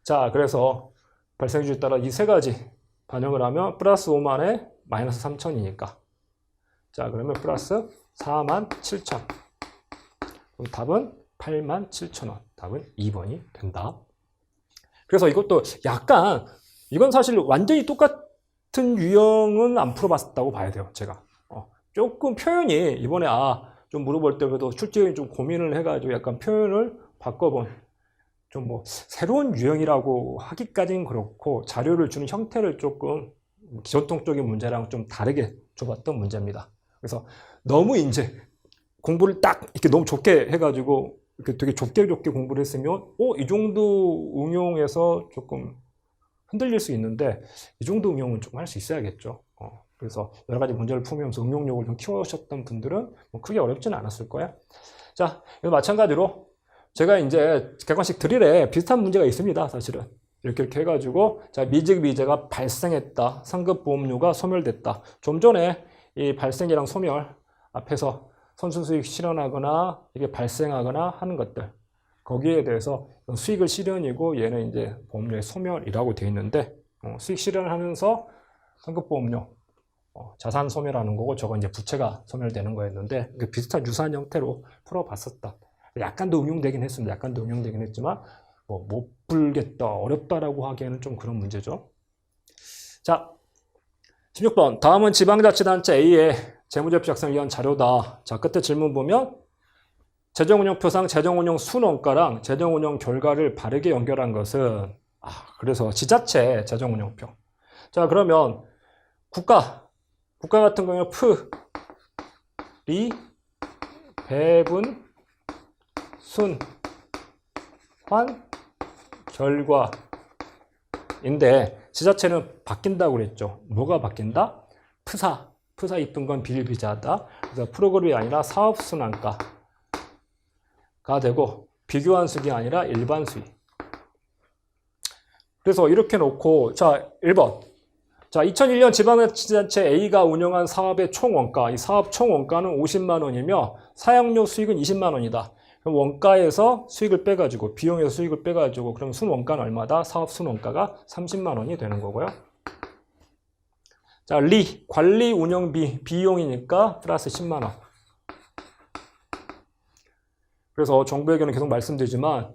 자, 그래서 발생주에 따라 이 세 가지 반영을 하면 플러스 5만에 마이너스 3천이니까 자, 그러면 플러스 4만 7천. 그럼 답은 8만 7천 원. 답은 2번이 된다. 그래서 이것도 약간 이건 사실 완전히 똑같은 유형은 안 풀어봤다고 봐야 돼요, 제가. 조금 표현이 이번에 좀 물어볼 때 그래도 출제위원이 좀 고민을 해가지고 약간 표현을 바꿔본 좀 뭐 새로운 유형이라고 하기까지는 그렇고 자료를 주는 형태를 조금 전통적인 문제랑 좀 다르게 줘봤던 문제입니다. 그래서 너무 이제 공부를 딱 이렇게 너무 좁게 해가지고 이렇게 되게 좁게 공부를 했으면 이 정도 응용해서 조금 흔들릴 수 있는데 이 정도 응용은 좀 할 수 있어야겠죠. 그래서 여러 가지 문제를 풀면서 응용력을 좀 키워오셨던 분들은 뭐 크게 어렵지는 않았을 거예요. 자, 마찬가지로 제가 이제 객관식 드릴에 비슷한 문제가 있습니다. 사실은 이렇게 해가지고 자, 미제가 발생했다. 상급보험료가 소멸됐다. 좀 전에 이 발생이랑 소멸 앞에서 선순수익 실현하거나 이게 발생하거나 하는 것들 거기에 대해서 수익을 실현이고 얘는 이제 보험료의 소멸이라고 되어 있는데 수익 실현하면서 상급보험료 자산 소멸하는 거고 저건 이제 부채가 소멸되는 거였는데 비슷한 유사한 형태로 풀어봤었다. 약간 더 응용되긴 했습니다. 약간 더 응용되긴 했지만 못 풀겠다, 어렵다라고 하기에는 좀 그런 문제죠. 자, 16번. 다음은 지방자치단체 A의 재무제표 작성을 위한 자료다. 자, 끝에 질문 보면 재정운영표상 재정운영 순원가랑 재정운영 결과를 바르게 연결한 것은 그래서 지자체 재정운영표. 자, 그러면 국가 같은 경우에 프, 리, 배분, 순, 환, 결과인데 지자체는 바뀐다고 그랬죠. 뭐가 바뀐다? 프사 있던 건 비일비재하다. 그래서 프로그램이 아니라 사업순환가가 되고 비교한 수익이 아니라 일반 수익. 그래서 이렇게 놓고 자 1번 자 2001년 지방자치단체 A가 운영한 사업의 총원가 이 사업 총원가는 50만 원이며 사용료 수익은 20만 원이다. 그럼 원가에서 수익을 빼가지고 비용에서 수익을 빼가지고 그럼 순원가는 얼마다? 사업 순원가가 30만 원이 되는 거고요. 자, 관리 운영비 비용이니까 플러스 10만 원. 그래서 정부에게는 계속 말씀드리지만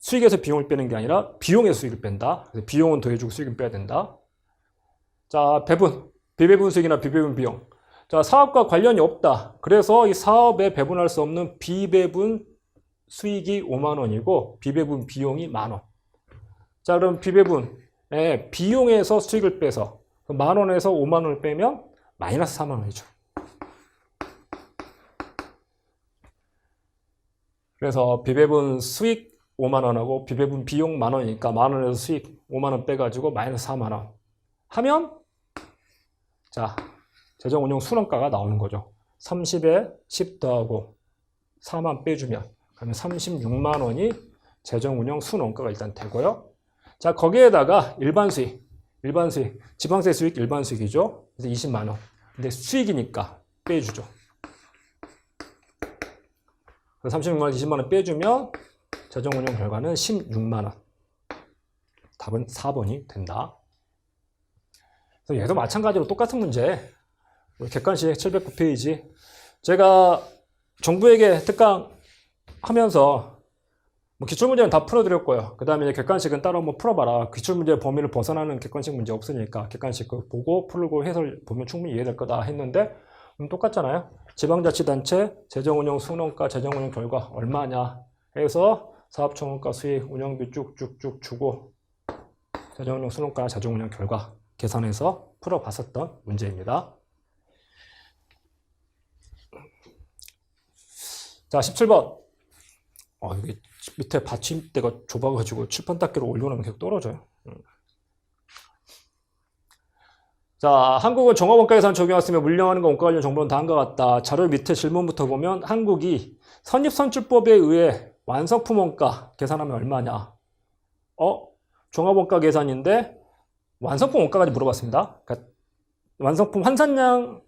수익에서 비용을 빼는 게 아니라 비용에서 수익을 뺀다. 그래서 비용은 더해주고 수익은 빼야 된다. 자, 비배분 수익이나 비배분 비용. 자, 사업과 관련이 없다. 그래서 이 사업에 배분할 수 없는 비배분 수익이 5만 원이고 비배분 비용이 만 원. 자, 그럼 비배분의 비용에서 수익을 빼서 만 원에서 5만 원을 빼면 마이너스 4만 원이죠. 그래서 비배분 수익 5만 원하고 비배분 비용 만 원이니까 만 원에서 수익 5만 원 빼가지고 마이너스 4만 원 하면 자 재정운용 순원가가 나오는 거죠. 30에 10 더하고 4만 빼주면 그러면 36만 원이 재정운용 순원가가 일단 되고요. 자 거기에다가 일반 수익 지방세 수익 일반 수익이죠. 그래서 20만 원. 근데 수익이니까 빼주죠. 36만 원, 20만 원 빼주면 재정운용 결과는 16만 원. 답은 4번이 된다. 그래서 얘도 마찬가지로 똑같은 문제. 객관식 709페이지. 제가 정부에게 특강하면서 기출문제는 다 풀어드렸고요. 그 다음에 객관식은 따로 한번 풀어봐라. 기출문제 범위를 벗어나는 객관식 문제 없으니까 객관식 보고 풀고 해설 보면 충분히 이해될 거다 했는데 똑같잖아요. 지방자치단체 재정운영 순원가 재정운영 결과 얼마냐 해서 사업총원가 수익 운영비 쭉쭉쭉 주고 재정운영 순원가 재정운영 결과 계산해서 풀어봤었던 문제입니다. 자 17번 이게 밑에 받침대가 좁아가지고 칠판 닦기로 올려놓으면 계속 떨어져요. 자, 한국은 종합원가 계산 적용했으며 물량하는 거 원가 관련 정보는 다음과 같다. 자료 밑에 질문부터 보면 한국이 선입선출법에 의해 완성품 원가 계산하면 얼마냐? 종합원가 계산인데 완성품 원가까지 물어봤습니다. 그러니까 완성품 환산량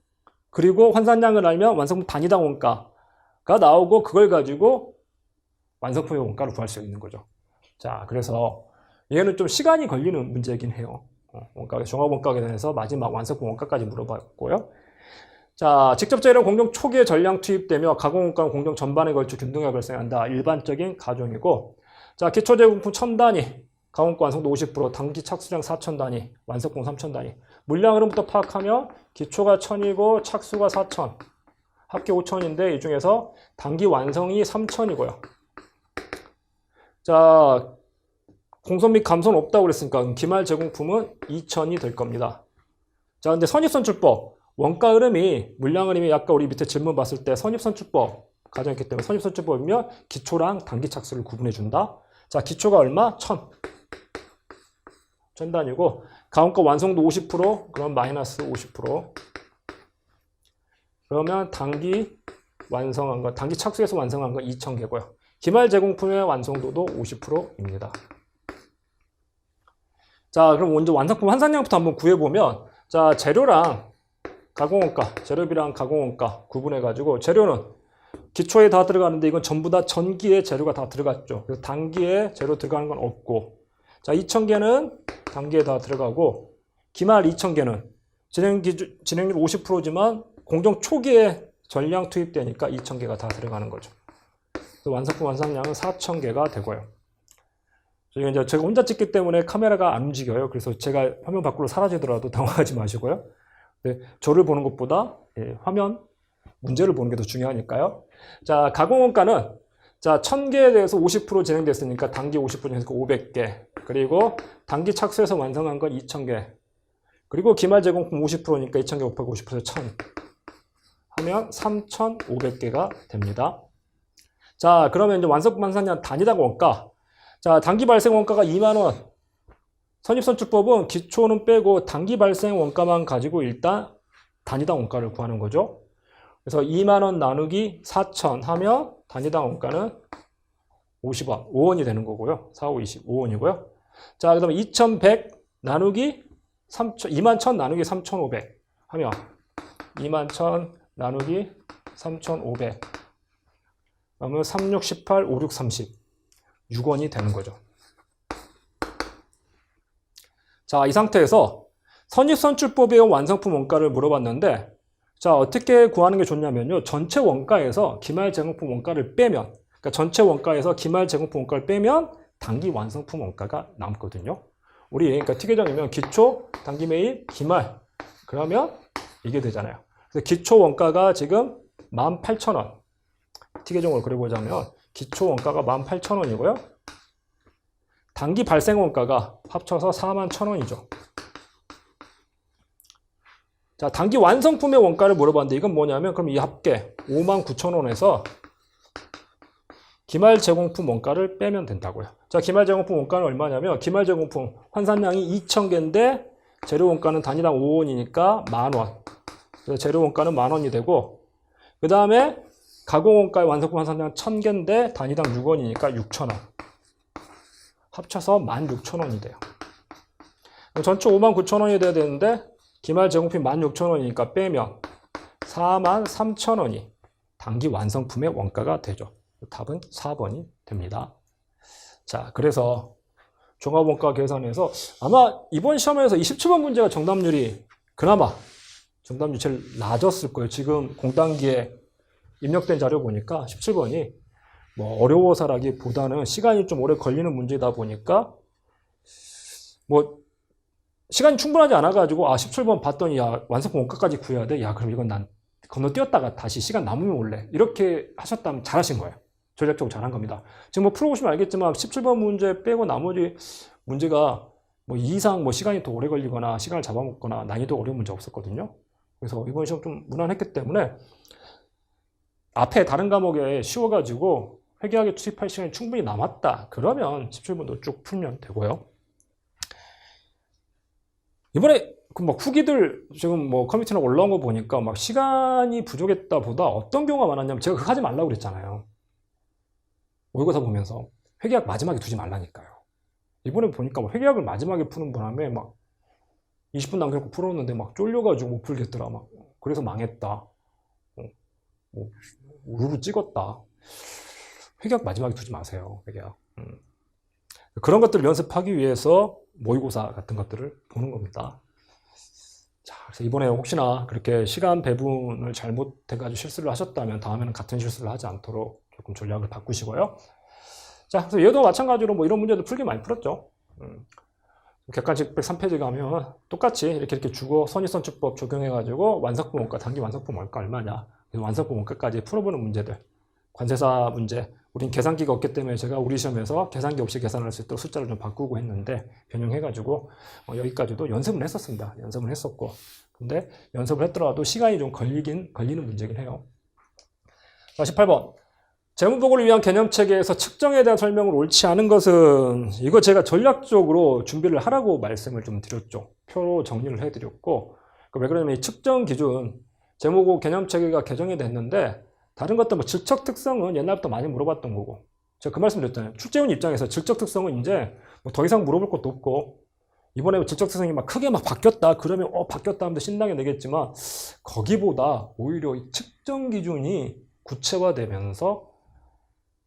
그리고 환산량을 알면 완성품 단위당 원가가 나오고 그걸 가지고 완성품의 원가를 구할 수 있는 거죠. 자, 그래서 얘는 좀 시간이 걸리는 문제이긴 해요. 종합원가 계산에서 마지막 완성품 원가까지 물어봤고요. 자, 직접 재료 공정 초기에 전량 투입되며 가공원가는 공정 전반에 걸쳐 균등하게 발생한다. 일반적인 가정이고, 자, 기초제공품 첨단위 가공가 완성도 50%, 단기 착수량 4,000 단위, 완성품 3,000 단위. 물량 흐름부터 파악하면 기초가 1,000이고 착수가 4,000, 합계 5,000인데 이 중에서 단기 완성이 3,000이고요. 자, 공선 및 감소는 없다고 그랬으니까 기말 제공품은 2,000이 될 겁니다. 자, 근데 선입선출법, 원가 흐름이, 물량 흐름이 아까 우리 밑에 질문 봤을 때 선입선출법 가정했기 때문에 선입선출법이면 기초랑 단기 착수를 구분해 준다. 자, 기초가 얼마? 1,000. 1,000 단위고 가공가 완성도 50%, 그럼 마이너스 50%. 그러면 단기 완성한 거, 단기 착수해서 완성한 거 2,000개고요. 기말 제공품의 완성도도 50%입니다. 자, 그럼 먼저 완성품 환산량부터 한번 구해보면, 자, 재료랑 가공원가, 재료비랑 가공원가 구분해가지고, 재료는 기초에 다 들어가는데 이건 전부 다 전기에 재료가 다 들어갔죠. 그래서 단기에 재료 들어가는 건 없고, 자, 2,000개는 단기에 다 들어가고, 기말 2,000개는 진행률 50%지만 공정 초기에 전량 투입되니까 2,000개가 다 들어가는 거죠. 그래서 완성품 완산량은 4,000개가 되고요. 이제 제가 혼자 찍기 때문에 카메라가 안 움직여요. 그래서 제가 화면 밖으로 사라지더라도 당황하지 마시고요. 네, 저를 보는 것보다 화면 문제를 보는 게 더 중요하니까요. 자, 가공원가는 자, 1,000개에 대해서 50% 진행됐으니까 단기 50% 진행해서 500개. 그리고 단기 착수해서 완성한 건 2,000개. 그리고 기말 제공품 50%니까 2,000개 곱하기 50%에서 1,000 하면 3,500개가 됩니다. 자, 그러면 이제 완성품 완산량 단위당 원가. 자, 단기 발생 원가가 2만 원. 선입선출법은 기초는 빼고 단기 발생 원가만 가지고 일단 단위당 원가를 구하는 거죠. 그래서 2만 원 나누기 4,000 하면 단위당 원가는 50원, 5원이 되는 거고요. 4, 5, 20, 5원이고요. 자, 그다음에 2,100 나누기 21,000 나누기 3,500 하면 21,000 나누기 3,500 그러면 3, 6, 18, 5, 6, 30 6원이 되는 거죠. 자, 이 상태에서 선입선출법에 의한 완성품 원가를 물어봤는데, 자, 어떻게 구하는 게 좋냐면요. 전체 원가에서 기말 제공품 원가를 빼면, 그러니까 전체 원가에서 기말 제공품 원가를 빼면 단기 완성품 원가가 남거든요. 우리 그러니까 T계정이면 기초, 단기 매입, 기말. 그러면 이게 되잖아요. 그래서 기초 원가가 지금 18,000원. T계정으로 그려보자면 기초 원가가 18,000원이고요. 단기 발생 원가가 합쳐서 41,000원이죠. 자, 단기 완성품의 원가를 물어봤는데 이건 뭐냐면 그럼 이 합계 59,000원에서 기말 제공품 원가를 빼면 된다고요. 자, 기말 제공품 원가는 얼마냐면 기말 제공품 환산량이 2,000개인데 재료 원가는 단위당 5원이니까 10,000원. 그래서 재료 원가는 10,000원이 되고 그 다음에 가공 원가의 완성품 환산량 1,000개인데 단위당 6원이니까 6,000원. 합쳐서 16,000원이 돼요. 전체 59,000원이 돼야 되는데 기말 제공품 16,000원이니까 빼면 43,000원이 단기 완성품의 원가가 되죠. 답은 4번이 됩니다. 자, 그래서 종합원가 계산에서 아마 이번 시험에서 27번 문제가 정답률이 그나마 정답률이 제일 낮았을 거예요. 지금 공단기에 입력된 자료 보니까 17번이 뭐 어려워서라기보다는 시간이 좀 오래 걸리는 문제다 보니까 뭐 시간이 충분하지 않아가지고 17번 봤더니 야 완성품 원가까지 구해야 돼? 야 그럼 이건 난 건너뛰었다가 다시 시간 남으면 올래. 이렇게 하셨다면 잘하신 거예요. 전략적으로 잘한 겁니다. 지금 뭐 풀어보시면 알겠지만 17번 문제 빼고 나머지 문제가 뭐 이상 뭐 시간이 더 오래 걸리거나 시간을 잡아먹거나 난이도 어려운 문제 없었거든요. 그래서 이번 시험 좀 무난했기 때문에 앞에 다른 과목에 쉬워가지고 회계학에 투입할 시간이 충분히 남았다. 그러면 17번도 쭉 풀면 되고요. 이번에 그 막 후기들 지금 뭐 커뮤니티나 올라온 거 보니까 막 시간이 부족했다 보다 어떤 경우가 많았냐면 제가 그거 하지 말라고 그랬잖아요. 모의고사 보면서 회계학 마지막에 두지 말라니까요. 이번에 보니까 뭐 회계학을 마지막에 푸는 바람에 막 20분 남겨놓고 풀었는데 막 쫄려가지고 못 풀겠더라. 막 그래서 망했다. 뭐 우르르 찍었다. 회계학 마지막에 두지 마세요. 회계학. 그런 것들을 연습하기 위해서 모의고사 같은 것들을 보는 겁니다. 자, 그래서 이번에 혹시나 그렇게 시간 배분을 잘못해가지고 실수를 하셨다면 다음에는 같은 실수를 하지 않도록 조금 전략을 바꾸시고요. 자, 그래서 얘도 마찬가지로 뭐 이런 문제도 풀기 많이 풀었죠. 객관식 103페이지 가면 똑같이 이렇게 주고 선의선출법 적용해가지고 완성품 원가, 단기 완성품 원가 얼마냐, 완성품 원가까지 풀어보는 문제들. 관세사 문제. 우린 계산기가 없기 때문에 제가 우리 시험에서 계산기 없이 계산할 수 있도록 숫자를 좀 바꾸고 했는데 변형해가지고 여기까지도 연습을 했었습니다. 연습을 했었고. 근데 연습을 했더라도 시간이 좀 걸리는 문제긴 해요. 18번. 재무보고를 위한 개념체계에서 측정에 대한 설명을 옳지 않은 것은 이거 제가 전략적으로 준비를 하라고 말씀을 좀 드렸죠. 표로 정리를 해드렸고 왜 그러냐면 이 측정 기준 재무보고 개념체계가 개정이 됐는데 다른 것도 뭐 질적 특성은 옛날부터 많이 물어봤던 거고 제가 그 말씀 드렸잖아요. 출제원 입장에서 질적 특성은 이제 뭐 더 이상 물어볼 것도 없고 이번에 질적 특성이 막 크게 막 바뀌었다 그러면 바뀌었다 하면 신나게 내겠지만 거기보다 오히려 이 측정 기준이 구체화되면서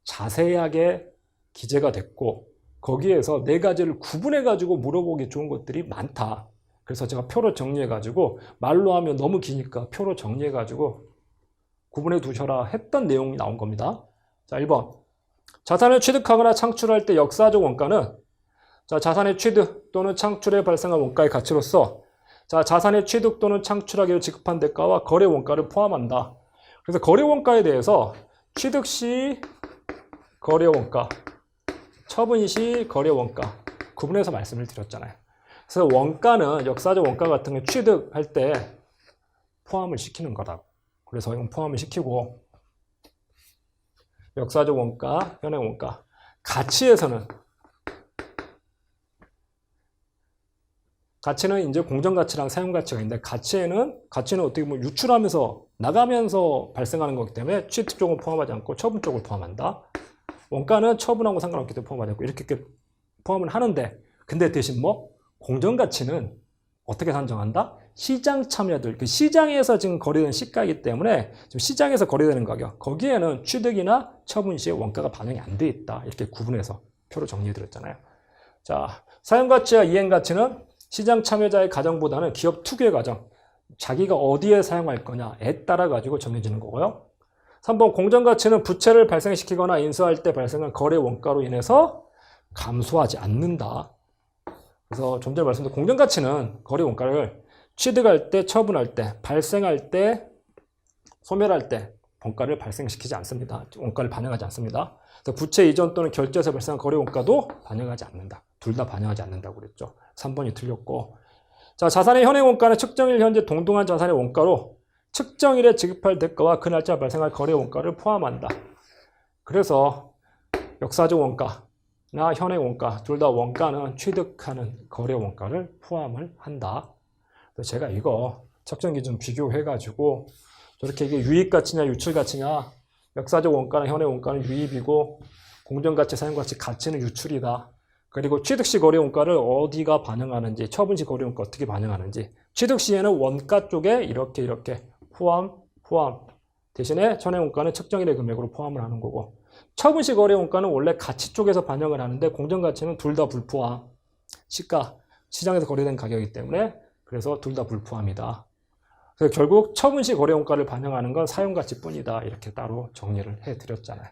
자세하게 기재가 됐고 거기에서 네 가지를 구분해 가지고 물어보기 좋은 것들이 많다. 그래서 제가 표로 정리해 가지고 말로 하면 너무 기니까 표로 정리해 가지고 구분해 두셔라 했던 내용이 나온 겁니다. 자, 1번. 자산을 취득하거나 창출할 때 역사적 원가는 자산의 취득 또는 창출에 발생한 원가의 가치로서 자산의 취득 또는 창출하기로 지급한 대가와 거래 원가를 포함한다. 그래서 거래 원가에 대해서 취득 시 거래 원가, 처분 시 거래 원가 구분해서 말씀을 드렸잖아요. 그래서 원가는 역사적 원가 같은 거 취득할 때 포함을 시키는 거다. 그래서 이건 포함을 시키고 역사적 원가, 현행 원가, 가치에서는 가치는 이제 공정가치랑 사용가치가 있는데 가치는 어떻게 보면 유출하면서 나가면서 발생하는 거기 때문에 취득 쪽을 포함하지 않고 처분 쪽을 포함한다. 원가는 처분하고 상관없기 때문에 포함하지 않고 이렇게 포함을 하는데 근데 대신 뭐 공정가치는 어떻게 산정한다? 시장 참여들, 그 시장에서 지금 거래되는 시가이기 때문에 지금 시장에서 거래되는 가격 거기에는 취득이나 처분 시에 원가가 반영이 안 돼 있다. 이렇게 구분해서 표로 정리해 드렸잖아요. 자, 사용가치와 이행가치는 시장 참여자의 가정보다는 기업 특유의 가정, 자기가 어디에 사용할 거냐에 따라 가지고 정해지는 거고요. 3번 공정가치는 부채를 발생시키거나 인수할 때 발생한 거래 원가로 인해서 감소하지 않는다. 그래서 좀 전에 말씀드린 공정가치는 거래 원가를 취득할 때, 처분할 때, 발생할 때, 소멸할 때 원가를 발생시키지 않습니다. 원가를 반영하지 않습니다. 부채 이전 또는 결제에서 발생한 거래 원가도 반영하지 않는다. 둘 다 반영하지 않는다고 그랬죠. 3번이 틀렸고. 자, 자산의 현행 원가는 측정일 현재 동등한 자산의 원가로 측정일에 지급할 대가와 그 날짜 발생할 거래 원가를 포함한다. 그래서 역사적 원가나 현행 원가 둘 다 원가는 취득하는 거래 원가를 포함을 한다. 그래서 제가 이거 측정 기준 비교해가지고 저렇게 이게 유입가치냐 유출가치냐 역사적 원가나 현행 원가는 유입이고 공정가치, 사용가치, 가치는 유출이다. 그리고 취득시 거래 원가를 어디가 반영하는지 처분시 거래 원가 어떻게 반영하는지 취득시에는 원가 쪽에 이렇게 포함 대신에 현행 원가는 측정일의 금액으로 포함을 하는 거고 처분시 거래 원가는 원래 가치 쪽에서 반영을 하는데 공정가치는 둘 다 불포함 시가 시장에서 거래된 가격이기 때문에 그래서 둘 다 불포함이다. 그래서 결국 처분시 거래 원가를 반영하는 건 사용가치뿐이다. 이렇게 따로 정리를 해드렸잖아요.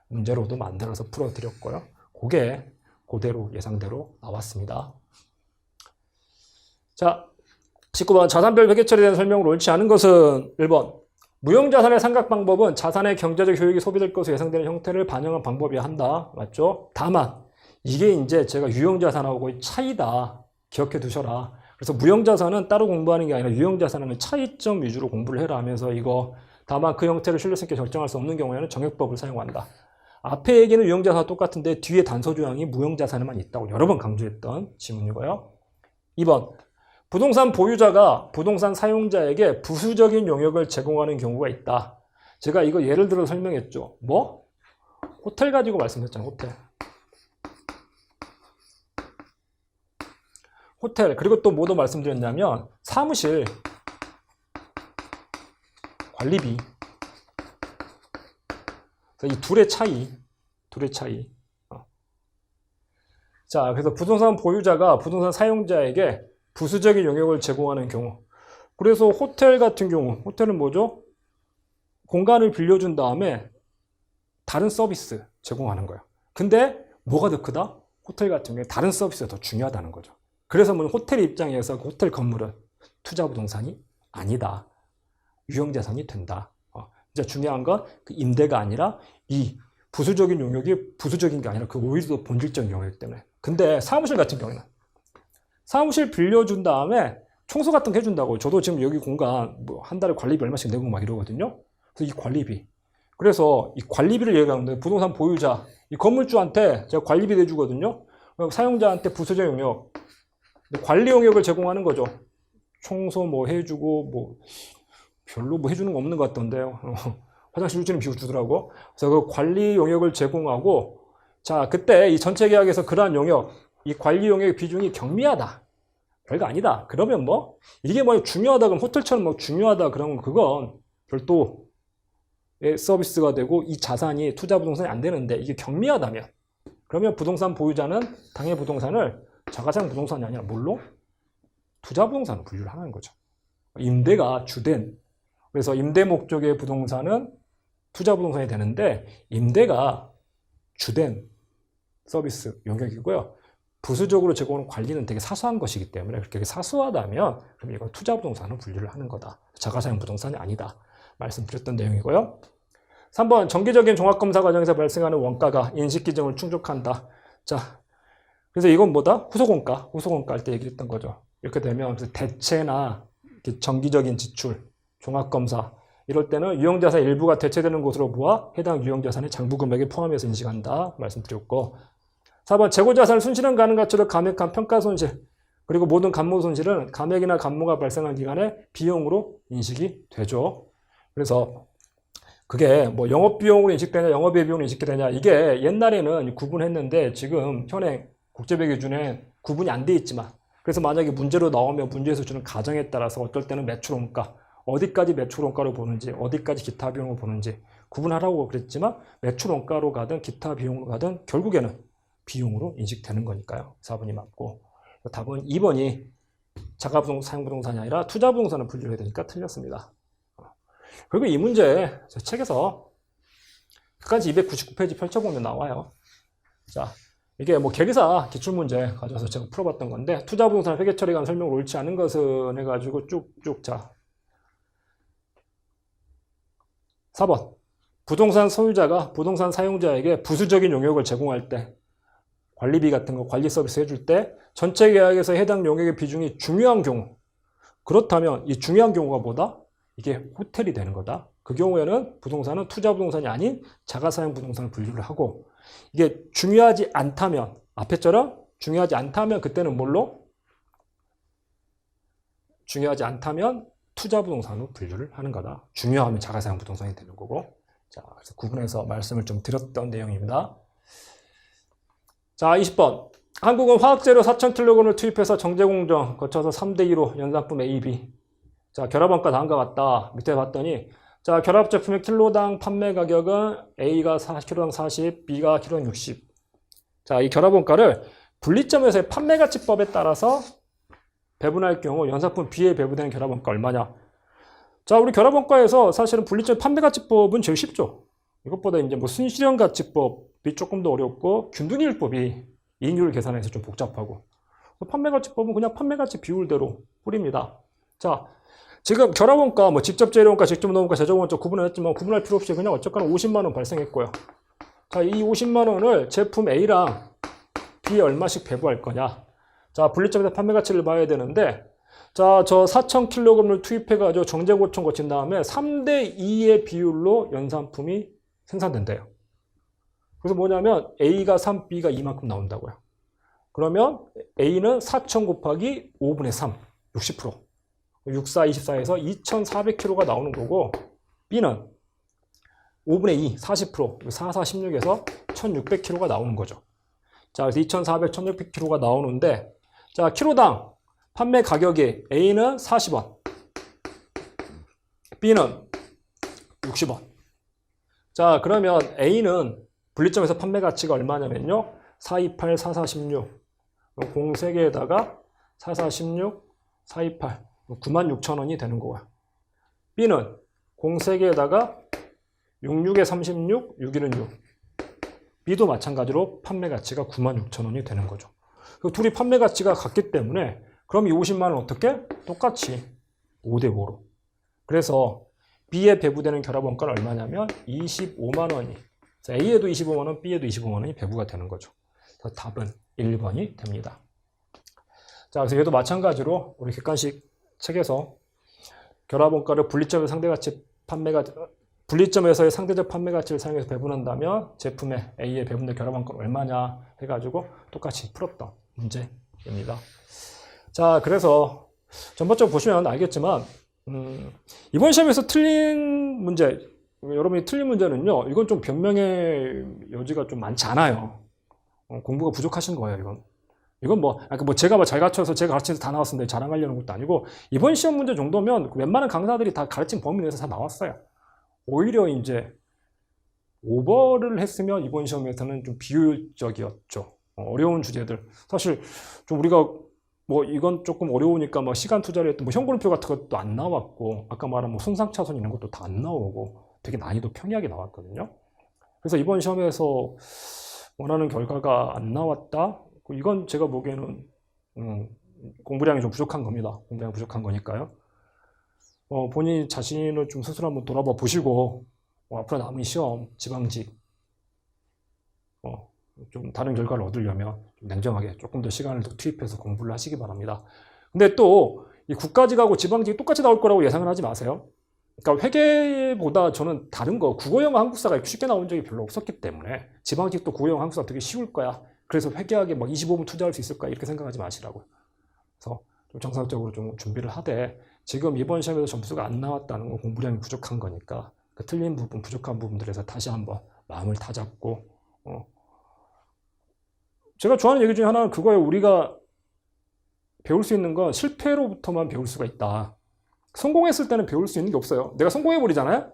문제로도 만들어서 풀어드렸고요. 그게 그대로 예상대로 나왔습니다. 자, 19번 자산별 회계처리에 대한 설명을 옳지 않은 것은 1번 무형자산의 상각 방법은 자산의 경제적 효익이 소비될 것으로 예상되는 형태를 반영한 방법이어야 한다. 맞죠? 다만 이게 이제 제가 유형자산하고 차이다. 기억해 두셔라. 그래서 무형자산은 따로 공부하는 게 아니라 유형자산은 차이점 위주로 공부를 해라 하면서 이거 다만 그 형태를 신뢰성 있게 결정할 수 없는 경우에는 정액법을 사용한다. 앞에 얘기는 유형자산과 똑같은데 뒤에 단서조항이 무형자산에만 있다고 여러 번 강조했던 지문이고요. 2번 부동산 보유자가 부동산 사용자에게 부수적인 용역을 제공하는 경우가 있다. 제가 이거 예를 들어 설명했죠. 뭐? 호텔 가지고 말씀드렸잖아요. 호텔 그리고 또 뭐도 말씀드렸냐면 사무실 관리비 이 둘의 차이 자, 그래서 부동산 보유자가 부동산 사용자에게 부수적인 용역을 제공하는 경우 그래서 호텔 같은 경우 호텔은 뭐죠? 공간을 빌려준 다음에 다른 서비스 제공하는 거예요. 근데 뭐가 더 크다? 호텔 같은 경우에 다른 서비스가 더 중요하다는 거죠. 그래서 뭐 호텔 입장에서 그 호텔 건물은 투자 부동산이 아니다. 유형자산이 된다. 진짜 중요한 건 그 임대가 아니라 이 부수적인 용역이 부수적인 게 아니라 그 오히려 더 본질적인 용역이기 때문에. 근데 사무실 같은 경우에는 사무실 빌려준 다음에 청소 같은 거 해준다고. 저도 지금 여기 공간 뭐 한 달에 관리비 얼마씩 내고 막 이러거든요. 그래서 이 관리비. 그래서 이 관리비를 얘기하는데 부동산 보유자, 이 건물주한테 제가 관리비 내주거든요. 사용자한테 부수적 용역, 관리 용역을 제공하는 거죠. 청소 뭐 해주고 뭐 별로 뭐 해주는 거 없는 것 같던데요. 화장실 유지는 비워주더라고. 그래서 그 관리 용역을 제공하고, 자 그때 이 전체 계약에서 그러한 용역, 이 관리 용역의 비중이 경미하다. 별거 아니다. 그러면 뭐 이게 뭐 중요하다 그러면 호텔처럼 뭐 중요하다 그러면 그건 별도의 서비스가 되고 이 자산이 투자 부동산이 안 되는데 이게 경미하다면 그러면 부동산 보유자는 당해 부동산을 자가사용 부동산이 아니라 뭘로? 투자 부동산으로 분류를 하는 거죠. 임대가 주된, 그래서 임대 목적의 부동산은 투자 부동산이 되는데 임대가 주된 서비스 영역이고요. 부수적으로 제공하는 관리는 되게 사소한 것이기 때문에 그렇게 사소하다면 그럼 이건 투자 부동산으로 분류를 하는 거다. 자가사용 부동산이 아니다. 말씀드렸던 내용이고요. 3번 정기적인 종합검사 과정에서 발생하는 원가가 인식기준을 충족한다. 자, 그래서 이건 뭐다? 후속원가 할 때 얘기했던 거죠. 이렇게 되면 대체나 정기적인 지출, 종합검사 이럴 때는 유형자산 일부가 대체되는 것으로 보아 해당 유형자산의 장부금액에 포함해서 인식한다. 말씀드렸고 4번 재고자산을 순실현 가능 가치로 감액한 평가손실 그리고 모든 감모손실은 감액이나 감모가 발생한 기간에 비용으로 인식이 되죠. 그래서 그게 뭐 영업비용으로 인식되냐 영업외 비용으로 인식되냐 이게 옛날에는 구분했는데 지금 현행 국제배 기준에 구분이 안 돼 있지만 그래서 만약에 문제로 나오면 문제에서 주는 가정에 따라서 어떨 때는 매출원가 어디까지 매출원가로 보는지 어디까지 기타 비용으로 보는지 구분하라고 그랬지만 매출원가로 가든 기타 비용으로 가든 결국에는 비용으로 인식되는 거니까요. 4번이 맞고 답은 2번이 자가부동산 사용부동산이 아니라 투자부동산을 분류해야 되니까 틀렸습니다. 그리고 이 문제 제 책에서 끝까지 299페이지 펼쳐보면 나와요. 자, 이게 뭐 계리사 기출문제 가져와서 제가 풀어봤던 건데 투자부동산 회계처리에 관한 설명을 옳지 않은 것은 해가지고 쭉쭉 자 4번 부동산 소유자가 부동산 사용자에게 부수적인 용역을 제공할 때 관리비 같은 거 관리 서비스 해줄 때 전체 계약에서 해당 용역의 비중이 중요한 경우 그렇다면 이 중요한 경우가 뭐다? 이게 호텔이 되는 거다. 그 경우에는 부동산은 투자 부동산이 아닌 자가사용 부동산을 분류를 하고 이게 중요하지 않다면 앞에처럼 중요하지 않다면 그때는 뭘로? 중요하지 않다면 투자 부동산으로 분류를 하는 거다. 중요하면 자가사용 부동산이 되는 거고. 자, 그래서 구분해서 말씀을 좀 드렸던 내용입니다. 자, 20번. 한국은 화학재료 4,000kg을 투입해서 정제공정 거쳐서 3대2로 연산품 A, B. 자, 결합원가 다음과 같다. 밑에 봤더니 자, 결합 제품의 킬로당 판매 가격은 A가 킬로당 40, B가 킬로당 60. 자, 이 결합원가를 분리점에서의 판매가치법에 따라서 배분할 경우 연산품 B에 배분되는 결합원가 얼마냐? 자, 우리 결합원가에서 사실은 분리점 판매가치법은 제일 쉽죠. 이것보다 이제 뭐 순실현가치법이 조금 더 어렵고 균등일법이 이익률 계산해서 좀 복잡하고 판매가치법은 그냥 판매가치 비율대로 뿌립니다. 자, 지금 결합원가, 뭐 직접 재료원가, 직접 노무가, 제조원가 구분을 했지만 구분할 필요 없이 그냥 어쨌거나 50만 원 발생했고요. 자, 이 50만 원을 제품 A랑 B에 얼마씩 배부할 거냐? 자, 분리점에서 판매가치를 봐야 되는데 자, 저 4,000kg을 투입해가지고 정제고청 거친 다음에 3대2의 비율로 연산품이 생산된대요. 그래서 뭐냐면 A가 3, B가 2만큼 나온다고요. 그러면 A는 4,000 곱하기 5분의 3, 60%. 64, 24에서 2,400kg가 나오는 거고 B는 5분의 2, 40%, 4, 4, 16에서 1,600kg가 나오는 거죠. 자, 그래서 2,400, 1,600kg가 나오는데 자, 키로당 판매 가격이 A는 40원, B는 60원. 자, 그러면 A는 분리점에서 판매 가치가 얼마냐면요. 428, 4416, 03개에다가 4416, 428, 96,000원이 되는 거야. B는 03개에다가 66에 36, 6일은 6, B도 마찬가지로 판매 가치가 96,000원이 되는 거죠. 그 둘이 판매 가치가 같기 때문에 그럼 이 50만 원 어떻게? 똑같이 5대5로. 그래서 B에 배부되는 결합 원가는 얼마냐면 25만 원이. A에도 25만 원, B에도 25만 원이 배부가 되는 거죠. 그래서 답은 1번이 됩니다. 자, 그래서 얘도 마찬가지로 우리 객관식 책에서 결합 원가를 분리점에서 상대가치 분리점에서의 상대적 판매 가치를 사용해서 배분한다면 제품의 A의 배분된 결합 원가는 얼마냐 해가지고 똑같이 풀었던 문제입니다. 자, 그래서 전반적으로 보시면 알겠지만 이번 시험에서 틀린 문제, 여러분이 틀린 문제는요, 이건 좀 변명의 여지가 좀 많지 않아요. 공부가 부족하신 거예요, 이건 뭐 제가 잘 갖춰서 제가 가르쳐서 다 나왔는데 자랑하려는 것도 아니고, 이번 시험 문제 정도면 웬만한 강사들이 다 가르친 범위 내에서 다 나왔어요. 오히려 이제 오버를 했으면 이번 시험에서는 좀 비효율적이었죠. 어려운 주제들. 사실 좀 우리가 뭐 이건 조금 어려우니까 뭐 시간 투자를 했던 뭐 현금표 같은 것도 안 나왔고, 아까 말한 뭐 손상차손 이런 것도 다 안 나오고 되게 난이도 평이하게 나왔거든요. 그래서 이번 시험에서 원하는 결과가 안 나왔다? 이건 제가 보기에는 공부량이 좀 부족한 겁니다. 공부량이 부족한 거니까요. 본인 자신을 좀 스스로 한번 돌아봐 보시고 앞으로 남은 시험, 지방직 좀 다른 결과를 얻으려면 좀 냉정하게 조금 더 시간을 더 투입해서 공부를 하시기 바랍니다. 근데 또 이 국가직하고 지방직이 똑같이 나올 거라고 예상을 하지 마세요. 그러니까 회계보다 저는 다른 거, 국어영어 한국사가 쉽게 나온 적이 별로 없었기 때문에 지방직도 국어영어 한국사 되게 쉬울 거야. 그래서 회계하게 막 25분 투자할 수 있을 거야. 이렇게 생각하지 마시라고요. 그래서 좀 정상적으로 좀 준비를 하되, 지금 이번 시험에서 점수가 안 나왔다는 건 공부량이 부족한 거니까 그 틀린 부분, 부족한 부분들에서 다시 한번 마음을 다잡고 제가 좋아하는 얘기 중에 하나는 그거예요. 우리가 배울 수 있는 건 실패로부터만 배울 수가 있다. 성공했을 때는 배울 수 있는 게 없어요. 내가 성공해버리잖아요?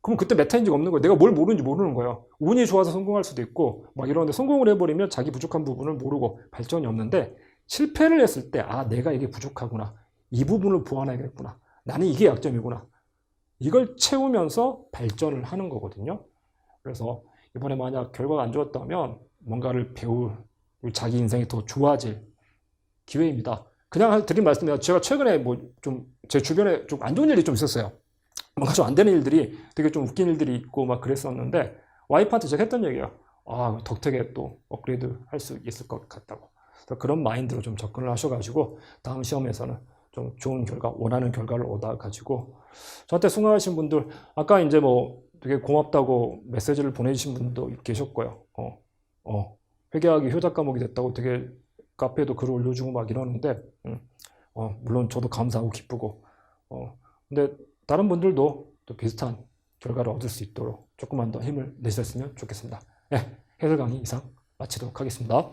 그럼 그때 메타인지가 없는 거예요. 내가 뭘 모르는지 모르는 거예요. 운이 좋아서 성공할 수도 있고 막 이러는데, 성공을 해버리면 자기 부족한 부분을 모르고 발전이 없는데, 실패를 했을 때 내가 이게 부족하구나. 이 부분을 보완해야겠구나. 나는 이게 약점이구나. 이걸 채우면서 발전을 하는 거거든요. 그래서 이번에 만약 결과가 안 좋았다면 뭔가를 배울, 자기 인생이 더 좋아질 기회입니다. 그냥 드린 말씀이에요. 제가 최근에 뭐 좀 제 주변에 좀 안 좋은 일이 좀 있었어요. 뭔가 좀 안 되는 일들이, 되게 좀 웃긴 일들이 있고 막 그랬었는데, 와이프한테 제가 했던 얘기예요. 덕택에 또 업그레이드 할 수 있을 것 같다고. 그런 마인드로 좀 접근을 하셔가지고 다음 시험에서는 좀 좋은 결과, 원하는 결과를 얻어가지고, 저한테 수강하신 분들, 아까 이제 뭐 되게 고맙다고 메시지를 보내주신 분도 계셨고요. 회계학이 효자 과목이 됐다고 되게 카페에도 글을 올려주고 막 이러는데, 물론 저도 감사하고 기쁘고, 근데 다른 분들도 또 비슷한 결과를 얻을 수 있도록 조금만 더 힘을 내셨으면 좋겠습니다. 네, 해설 강의 이상 마치도록 하겠습니다.